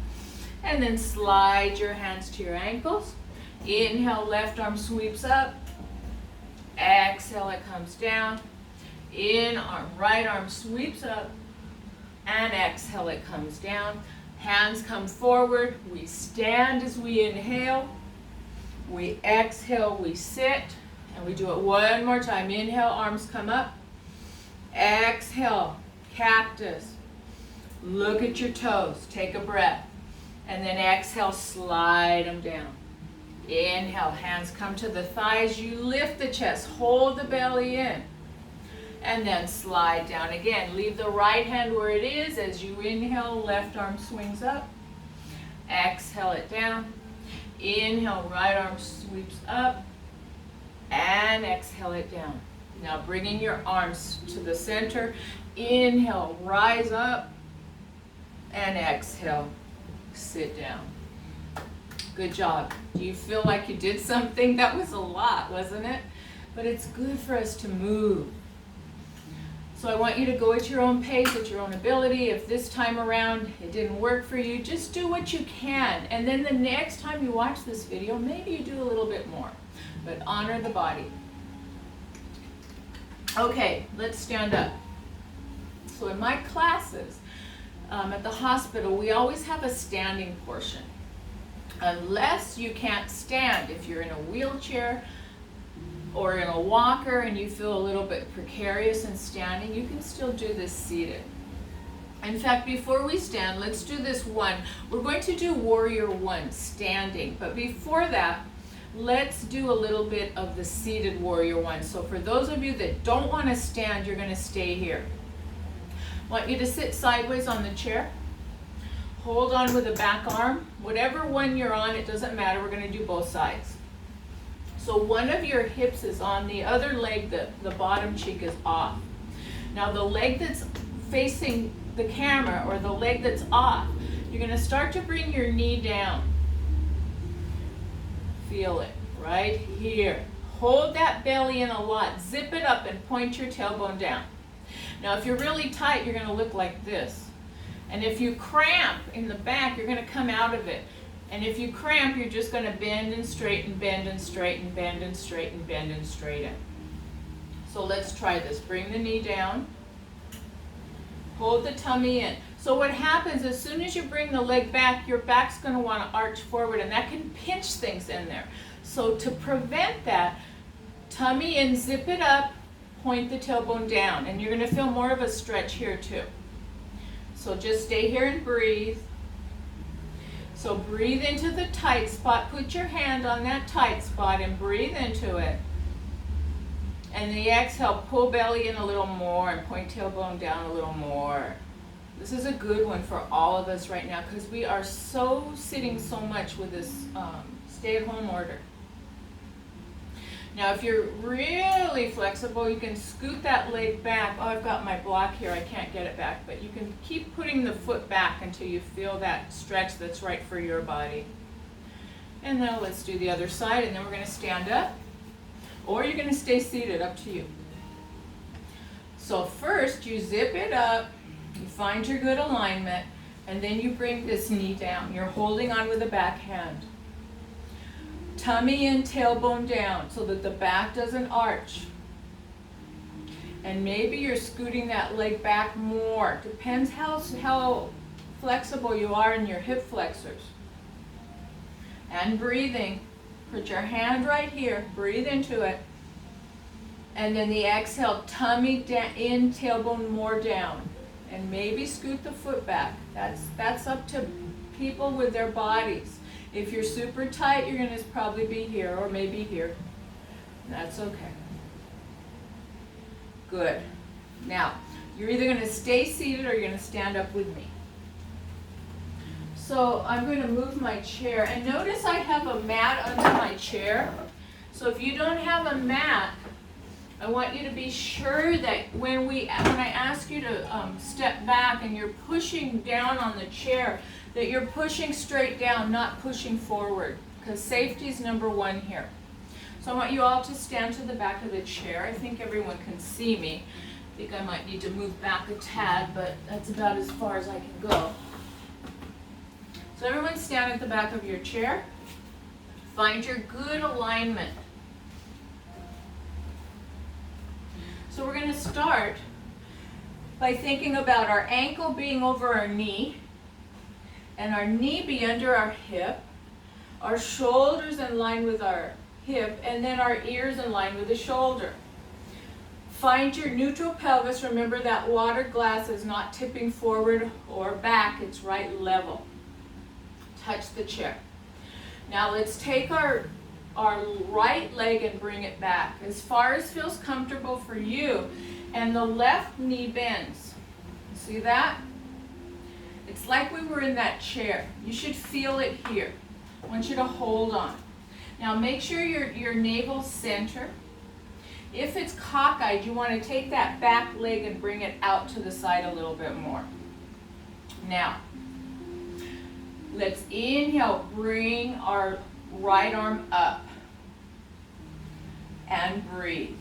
[SPEAKER 1] And then slide your hands to your ankles. Inhale, left arm sweeps up. Exhale, it comes down. Right arm sweeps up. And exhale, it comes down. Hands come forward. We stand as we inhale. We exhale, we sit. And we do it one more time. Inhale, arms come up. Exhale, cactus. Look at your toes. Take a breath. And then exhale, slide them down. Inhale, hands come to the thighs. You lift the chest. Hold the belly in. And then slide down again. Leave the right hand where it is. As you inhale, left arm swings up. Exhale it down. Inhale, right arm sweeps up. And exhale it down. Now bringing your arms to the center. Inhale, rise up. And exhale, sit down. Good job. Do you feel like you did something? That was a lot, wasn't it? But it's good for us to move. So I want you to go at your own pace, at your own ability. If this time around it didn't work for you, just do what you can. And then the next time you watch this video, maybe you do a little bit more. But honor the body. Okay, let's stand up. So in my classes at the hospital, we always have a standing portion. Unless you can't stand, if you're in a wheelchair or in a walker and you feel a little bit precarious in standing, you can still do this seated. In fact, before we stand, let's do this one. We're going to do Warrior One, standing. But before that, let's do a little bit of the seated Warrior One. So for those of you that don't want to stand, you're going to stay here. I want you to sit sideways on the chair. Hold on with the back arm. Whatever one you're on, it doesn't matter. We're going to do both sides. So one of your hips is on, the other leg, the bottom cheek is off. Now the leg that's facing the camera, or the leg that's off, you're going to start to bring your knee down. Feel it right here. Hold that belly in a lot. Zip it up and point your tailbone down. Now if you're really tight, you're going to look like this. And if you cramp in the back, you're going to come out of it. And if you cramp, you're just going to bend and straighten, bend and straighten, bend and straighten, bend and straighten. So let's try this. Bring the knee down. Hold the tummy in. So what happens, as soon as you bring the leg back, your back's going to want to arch forward, and that can pinch things in there. So to prevent that, tummy in, zip it up, point the tailbone down. And you're going to feel more of a stretch here too. So just stay here and breathe. So breathe into the tight spot. Put your hand on that tight spot and breathe into it. And the exhale, pull belly in a little more and point tailbone down a little more. This is a good one for all of us right now because we are so sitting so much with this stay-at-home order. Now if you're really flexible, you can scoot that leg back. Oh, I've got my block here, I can't get it back. But you can keep putting the foot back until you feel that stretch that's right for your body. And now let's do the other side, and then we're going to stand up. Or you're going to stay seated, up to you. So first you zip it up, you find your good alignment, and then you bring this knee down. You're holding on with the back hand. Tummy in, tailbone down so that the back doesn't arch. And maybe you're scooting that leg back more. Depends how flexible you are in your hip flexors. And breathing. Put your hand right here. Breathe into it. And then the exhale, tummy in, tailbone more down. And maybe scoot the foot back. That's up to people with their bodies. If you're super tight, you're going to probably be here or maybe here. That's okay. Good. Now, you're either going to stay seated or you're going to stand up with me. So I'm going to move my chair. And notice I have a mat under my chair. So if you don't have a mat, I want you to be sure that when I ask you to step back and you're pushing down on the chair, that you're pushing straight down, not pushing forward, because safety is number one here. So I want you all to stand to the back of the chair. I think everyone can see me. I think I might need to move back a tad, but that's about as far as I can go. So everyone stand at the back of your chair. Find your good alignment. So we're going to start by thinking about our ankle being over our knee, and our knee be under our hip, our shoulders in line with our hip, and then our ears in line with the shoulder. Find your neutral pelvis. Remember that water glass is not tipping forward or back, it's right level. Touch the chair. Now let's take our right leg and bring it back as far as feels comfortable for you, and the left knee bends. See that? It's like we were in that chair. You should feel it here. I want you to hold on. Now make sure your navel's center. If it's cockeyed, you want to take that back leg and bring it out to the side a little bit more. Now, let's inhale, bring our right arm up and breathe.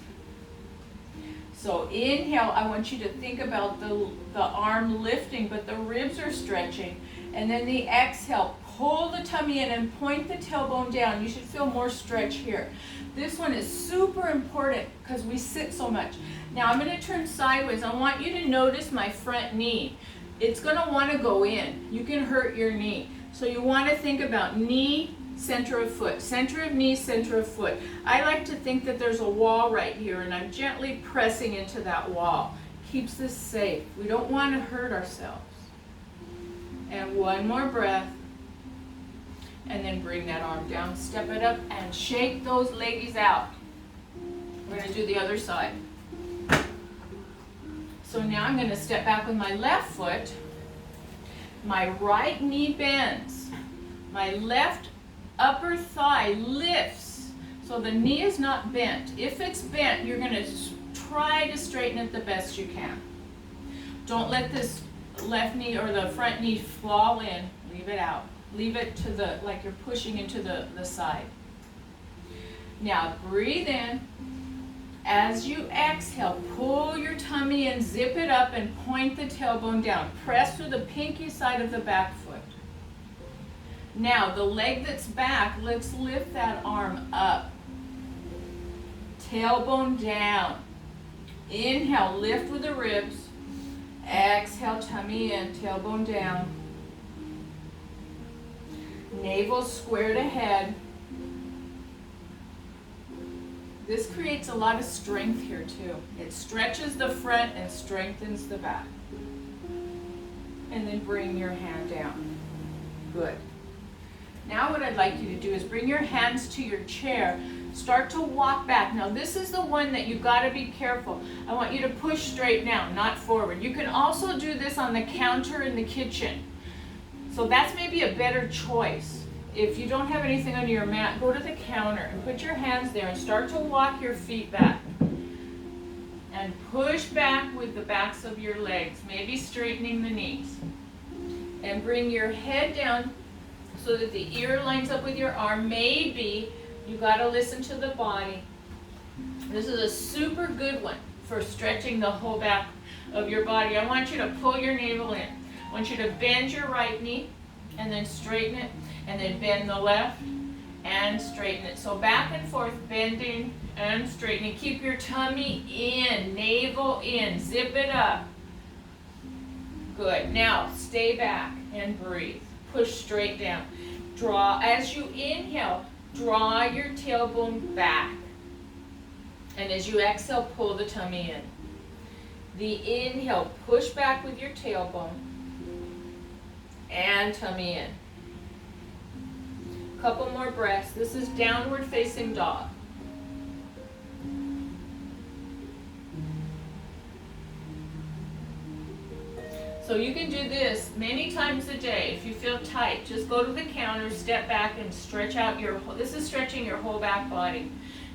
[SPEAKER 1] So inhale, I want you to think about the arm lifting, but the ribs are stretching. And then the exhale, pull the tummy in and point the tailbone down. You should feel more stretch here. This one is super important because we sit so much. Now I'm going to turn sideways. I want you to notice my front knee. It's going to want to go in. You can hurt your knee. So you want to think about knee, center of foot, center of knee, center of foot. I like to think that there's a wall right here and I'm gently pressing into that wall. Keeps this safe. We don't want to hurt ourselves. And one more breath. And then bring that arm down, step it up, and shake those leggies out. We're going to do the other side. So now I'm going to step back with my left foot. My right knee bends. My left upper thigh lifts. So the knee is not bent. If it's bent, you're going to try to straighten it the best you can. Don't let this left knee or the front knee fall in. Leave it out. Leave it to the, like you're pushing into the side. Now breathe in. As you exhale, pull your tummy in, zip it up, and point the tailbone down. Press through the pinky side of the back foot. Now the leg that's back, let's lift that arm up. Tailbone down. Inhale, lift with the ribs. Exhale, tummy in, tailbone down. Navel squared ahead. This creates a lot of strength here too. It stretches the front and strengthens the back. And then bring your hand down. Good. Now what I'd like you to do is bring your hands to your chair. Start to walk back. Now this is the one that you've got to be careful. I want you to push straight down, not forward. You can also do this on the counter in the kitchen. So that's maybe a better choice. If you don't have anything under your mat, go to the counter and put your hands there and start to walk your feet back. And push back with the backs of your legs, maybe straightening the knees. And bring your head down so that the ear lines up with your arm. Maybe you got to listen to the body. This is a super good one for stretching the whole back of your body. I want you to pull your navel in. I want you to bend your right knee and then straighten it, and then bend the left and straighten it. So back and forth, bending and straightening. Keep your tummy in, navel in, zip it up. Good. Now stay back and breathe. Push straight down. Draw, as you inhale, draw your tailbone back. And as you exhale, pull the tummy in. The inhale, push back with your tailbone. And tummy in. Couple more breaths. This is downward facing dog. So you can do this many times a day. If you feel tight, just go to the counter, step back, and stretch out your whole, this is stretching your whole back body.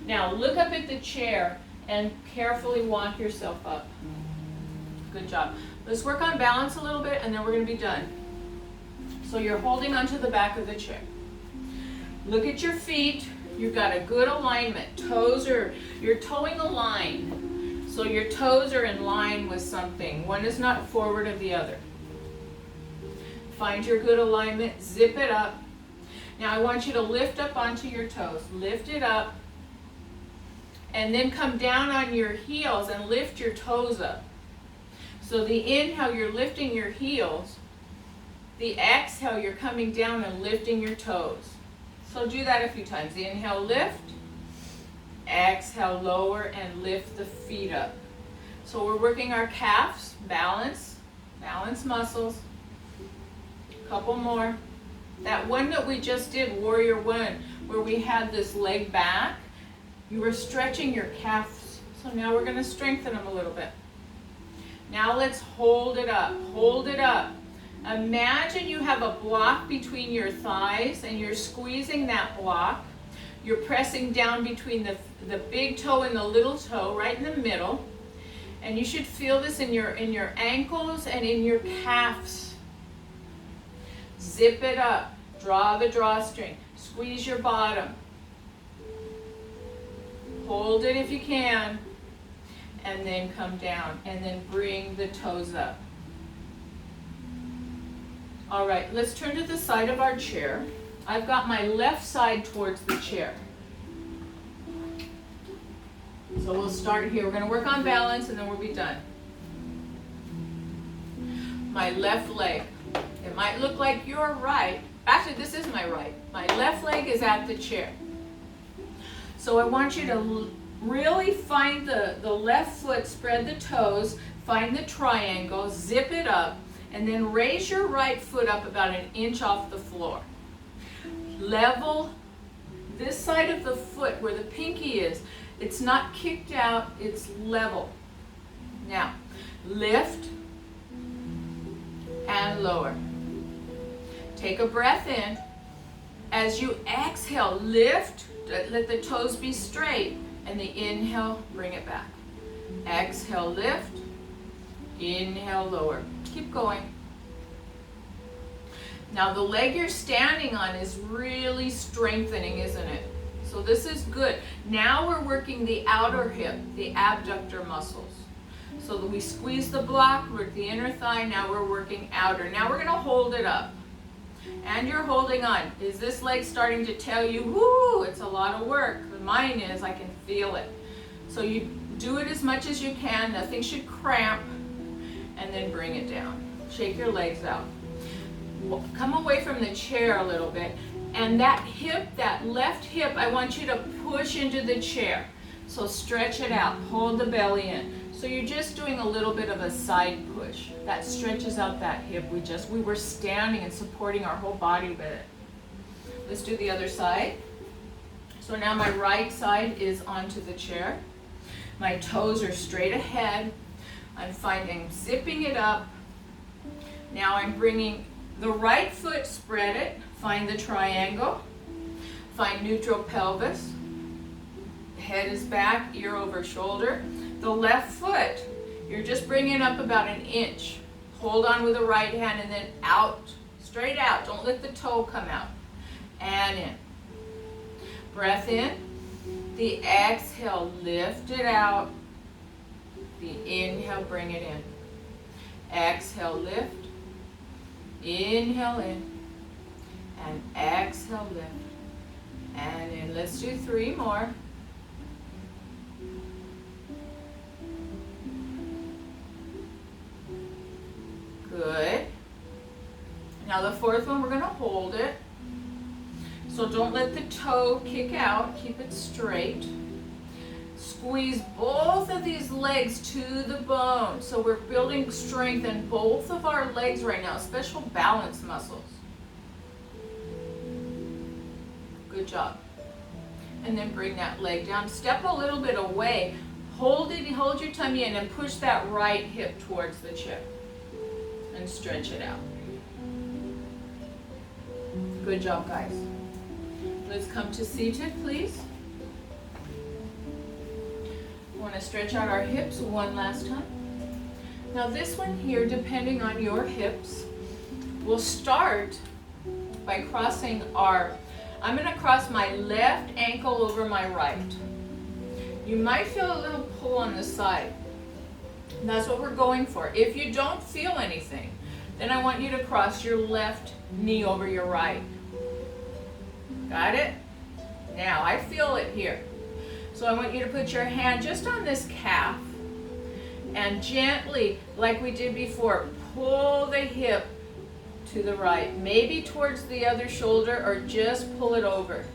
[SPEAKER 1] Now look up at the chair and carefully walk yourself up. Good job. Let's work on balance a little bit and then we're going to be done. So you're holding onto the back of the chair. Look at your feet. You've got a good alignment. Toes are, you're toeing a line. So your toes are in line with something. One is not forward of the other. Find your good alignment. Zip it up. Now I want you to lift up onto your toes. Lift it up. And then come down on your heels and lift your toes up. So the inhale, you're lifting your heels. The exhale, you're coming down and lifting your toes. So do that a few times. Inhale, lift. Exhale, lower and lift the feet up. So we're working our calves, balance muscles. Couple more. That one that we just did, Warrior One, where we had this leg back, you were stretching your calves. So now we're going to strengthen them a little bit. Now let's hold it up. Hold it up. Imagine you have a block between your thighs and you're squeezing that block. You're pressing down between the big toe and the little toe, right in the middle. And you should feel this in your ankles and in your calves. Zip it up. Draw the drawstring. Squeeze your bottom. Hold it if you can. And then come down. And then bring the toes up. All right, let's turn to the side of our chair. I've got my left side towards the chair. So we'll start here. We're going to work on balance and then we'll be done. My left leg. It might look like your right. Actually, this is my right. My left leg is at the chair. So I want you to really find the left foot, spread the toes, find the triangle, zip it up, and then raise your right foot up about an inch off the floor. Level this side of the foot where the pinky is. It's not kicked out, it's level. Now, lift and lower. Take a breath in. As you exhale, lift, let the toes be straight, and the inhale, bring it back. Exhale, lift, inhale, lower. Keep going. Now the leg you're standing on is really strengthening, isn't it? So this is good. Now we're working the outer hip, the abductor muscles. So that we squeeze the block, work the inner thigh, now we're working outer. Now we're gonna hold it up. And you're holding on. Is this leg starting to tell you, whoo, it's a lot of work? Mine is, I can feel it. So you do it as much as you can, nothing should cramp, and then bring it down. Shake your legs out. Come away from the chair a little bit, and that hip, that left hip, I want you to push into the chair. So stretch it out, hold the belly in. So you're just doing a little bit of a side push. That stretches out that hip. We were standing and supporting our whole body with it. Let's do the other side. So now my right side is onto the chair. My toes are straight ahead. I'm zipping it up. Now I'm bringing the right foot, spread it, find the triangle, find neutral pelvis. Head is back, ear over shoulder. The left foot, you're just bringing it up about an inch. Hold on with the right hand and then out, straight out. Don't let the toe come out. And in. Breath in. The exhale, lift it out. The inhale, bring it in. Exhale, lift. Inhale in. And exhale, lift. And in. Let's do 3 more. Good. Now the 4th one, we're going to hold it. So don't let the toe kick out. Keep it straight. Squeeze both of these legs to the bone. So we're building strength in both of our legs right now, special balance muscles. Good job. And then bring that leg down. Step a little bit away. Hold your tummy in and push that right hip towards the chair. And stretch it out. Good job, guys. Let's come to seated, please. We want to stretch out our hips one last time. Now this one here, depending on your hips, we'll start by crossing I'm going to cross my left ankle over my right. You might feel a little pull on the side. That's what we're going for. If you don't feel anything, then I want you to cross your left knee over your right. Got it? Now, I feel it here. So I want you to put your hand just on this calf and gently, like we did before, pull the hip to the right, maybe towards the other shoulder, or just pull it over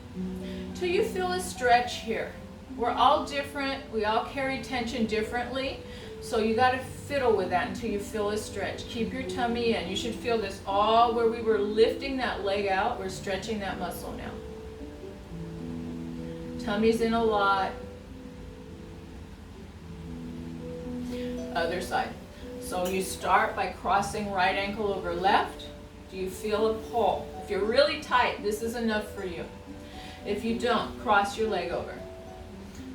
[SPEAKER 1] till you feel a stretch here. We're all different. We all carry tension differently. So you got to fiddle with that until you feel a stretch. Keep your tummy in. You should feel this all where we were lifting that leg out. We're stretching that muscle now. Tummy's in a lot. Other side. So you start by crossing right ankle over left. Do you feel a pull? If you're really tight, this is enough for you. If you don't, cross your leg over.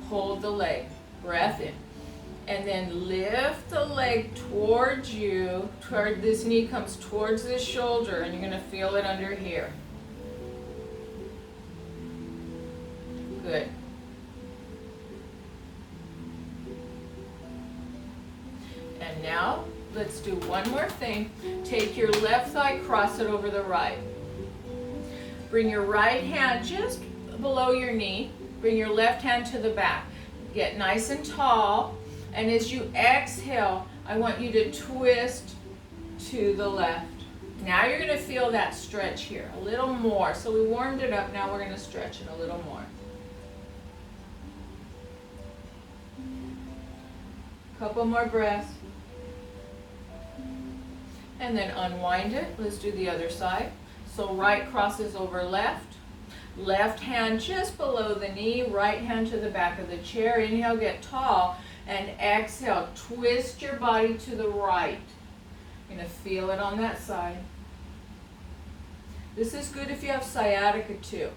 [SPEAKER 1] Hold the leg. Breath in. And then lift the leg towards you, toward this knee comes towards this shoulder, and you're going to feel it under here. Good. And now, let's do one more thing. Take your left thigh, cross it over the right. Bring your right hand just below your knee. Bring your left hand to the back. Get nice and tall. And as you exhale, I want you to twist to the left. Now you're going to feel that stretch here a little more. So we warmed it up. Now we're going to stretch it a little more. Couple more breaths. And then unwind it. Let's do the other side. So right crosses over left. Left hand just below the knee. Right hand to the back of the chair. Inhale, get tall. And exhale, twist your body to the right. You're going to feel it on that side. This is good if you have sciatica too.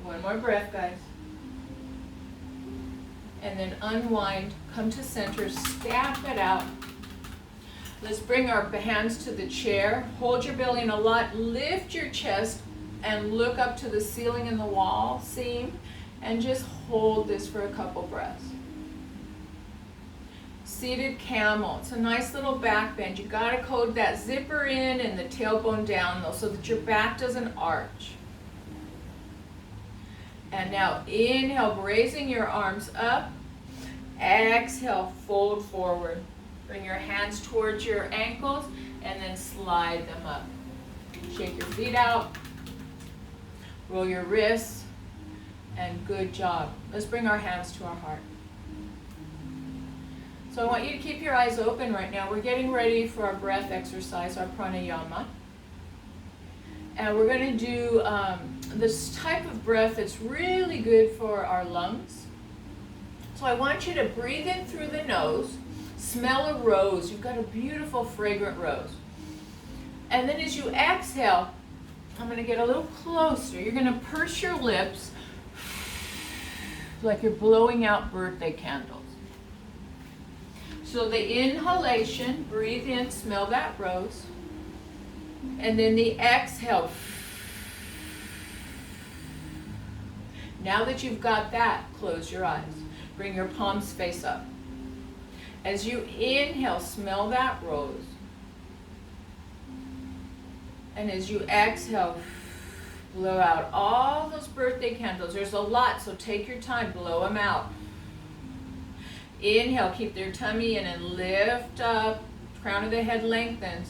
[SPEAKER 1] One more breath, guys. And then unwind, come to center, step it out. Let's bring our hands to the chair. Hold your belly in a lot, lift your chest, and look up to the ceiling and the wall seam, and just hold this for a couple breaths. Seated camel. It's a nice little back bend. You got to code that zipper in and the tailbone down though, so that your back doesn't arch. And now inhale, raising your arms up. Exhale, fold forward. Bring your hands towards your ankles and then slide them up. Shake your feet out. Roll your wrists, and good job. Let's bring our hands to our heart. So I want you to keep your eyes open right now. We're getting ready for our breath exercise, our pranayama. And we're going to do this type of breath that's really good for our lungs. So I want you to breathe in through the nose, smell a rose. You've got a beautiful fragrant rose. And then as you exhale, I'm going to get a little closer. You're going to purse your lips like you're blowing out birthday candles. So the inhalation, breathe in, smell that rose. And then the exhale. Now that you've got that, close your eyes. Bring your palms face up. As you inhale, smell that rose. And as you exhale, blow out all those birthday candles. There's a lot, so take your time, blow them out. Inhale, keep their tummy in and lift up. Crown of the head lengthens.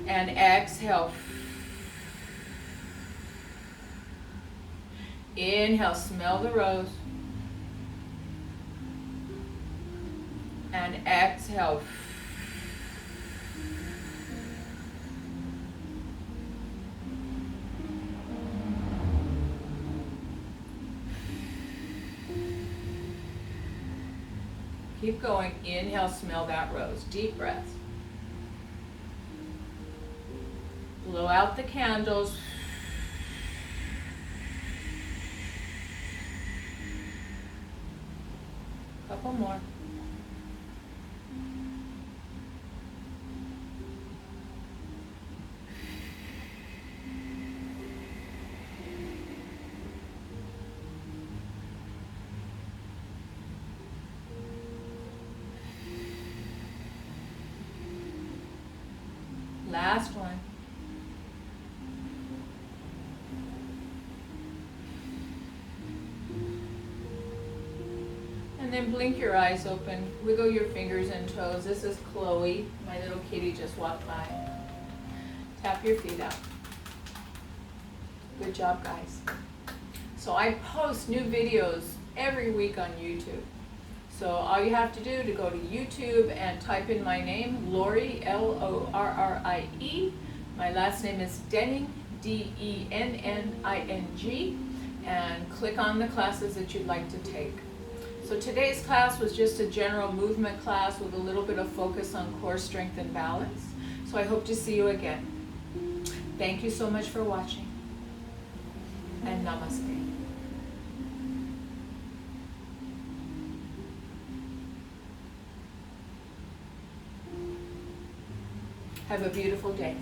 [SPEAKER 1] And exhale. Inhale, smell the rose. And exhale. Keep going. Inhale, smell that rose. Deep breaths. Blow out the candles. Couple more. And then blink your eyes open, wiggle your fingers and toes. This is Chloe, my little kitty just walked by. Tap your feet out. Good job, guys. So I post new videos every week on YouTube. So all you have to do to go to YouTube and type in my name, Lorrie, L-O-R-R-I-E. My last name is Denning, D-E-N-N-I-N-G, and click on the classes that you'd like to take. So today's class was just a general movement class with a little bit of focus on core strength and balance. So I hope to see you again. Thank you so much for watching, and namaste. Have a beautiful day.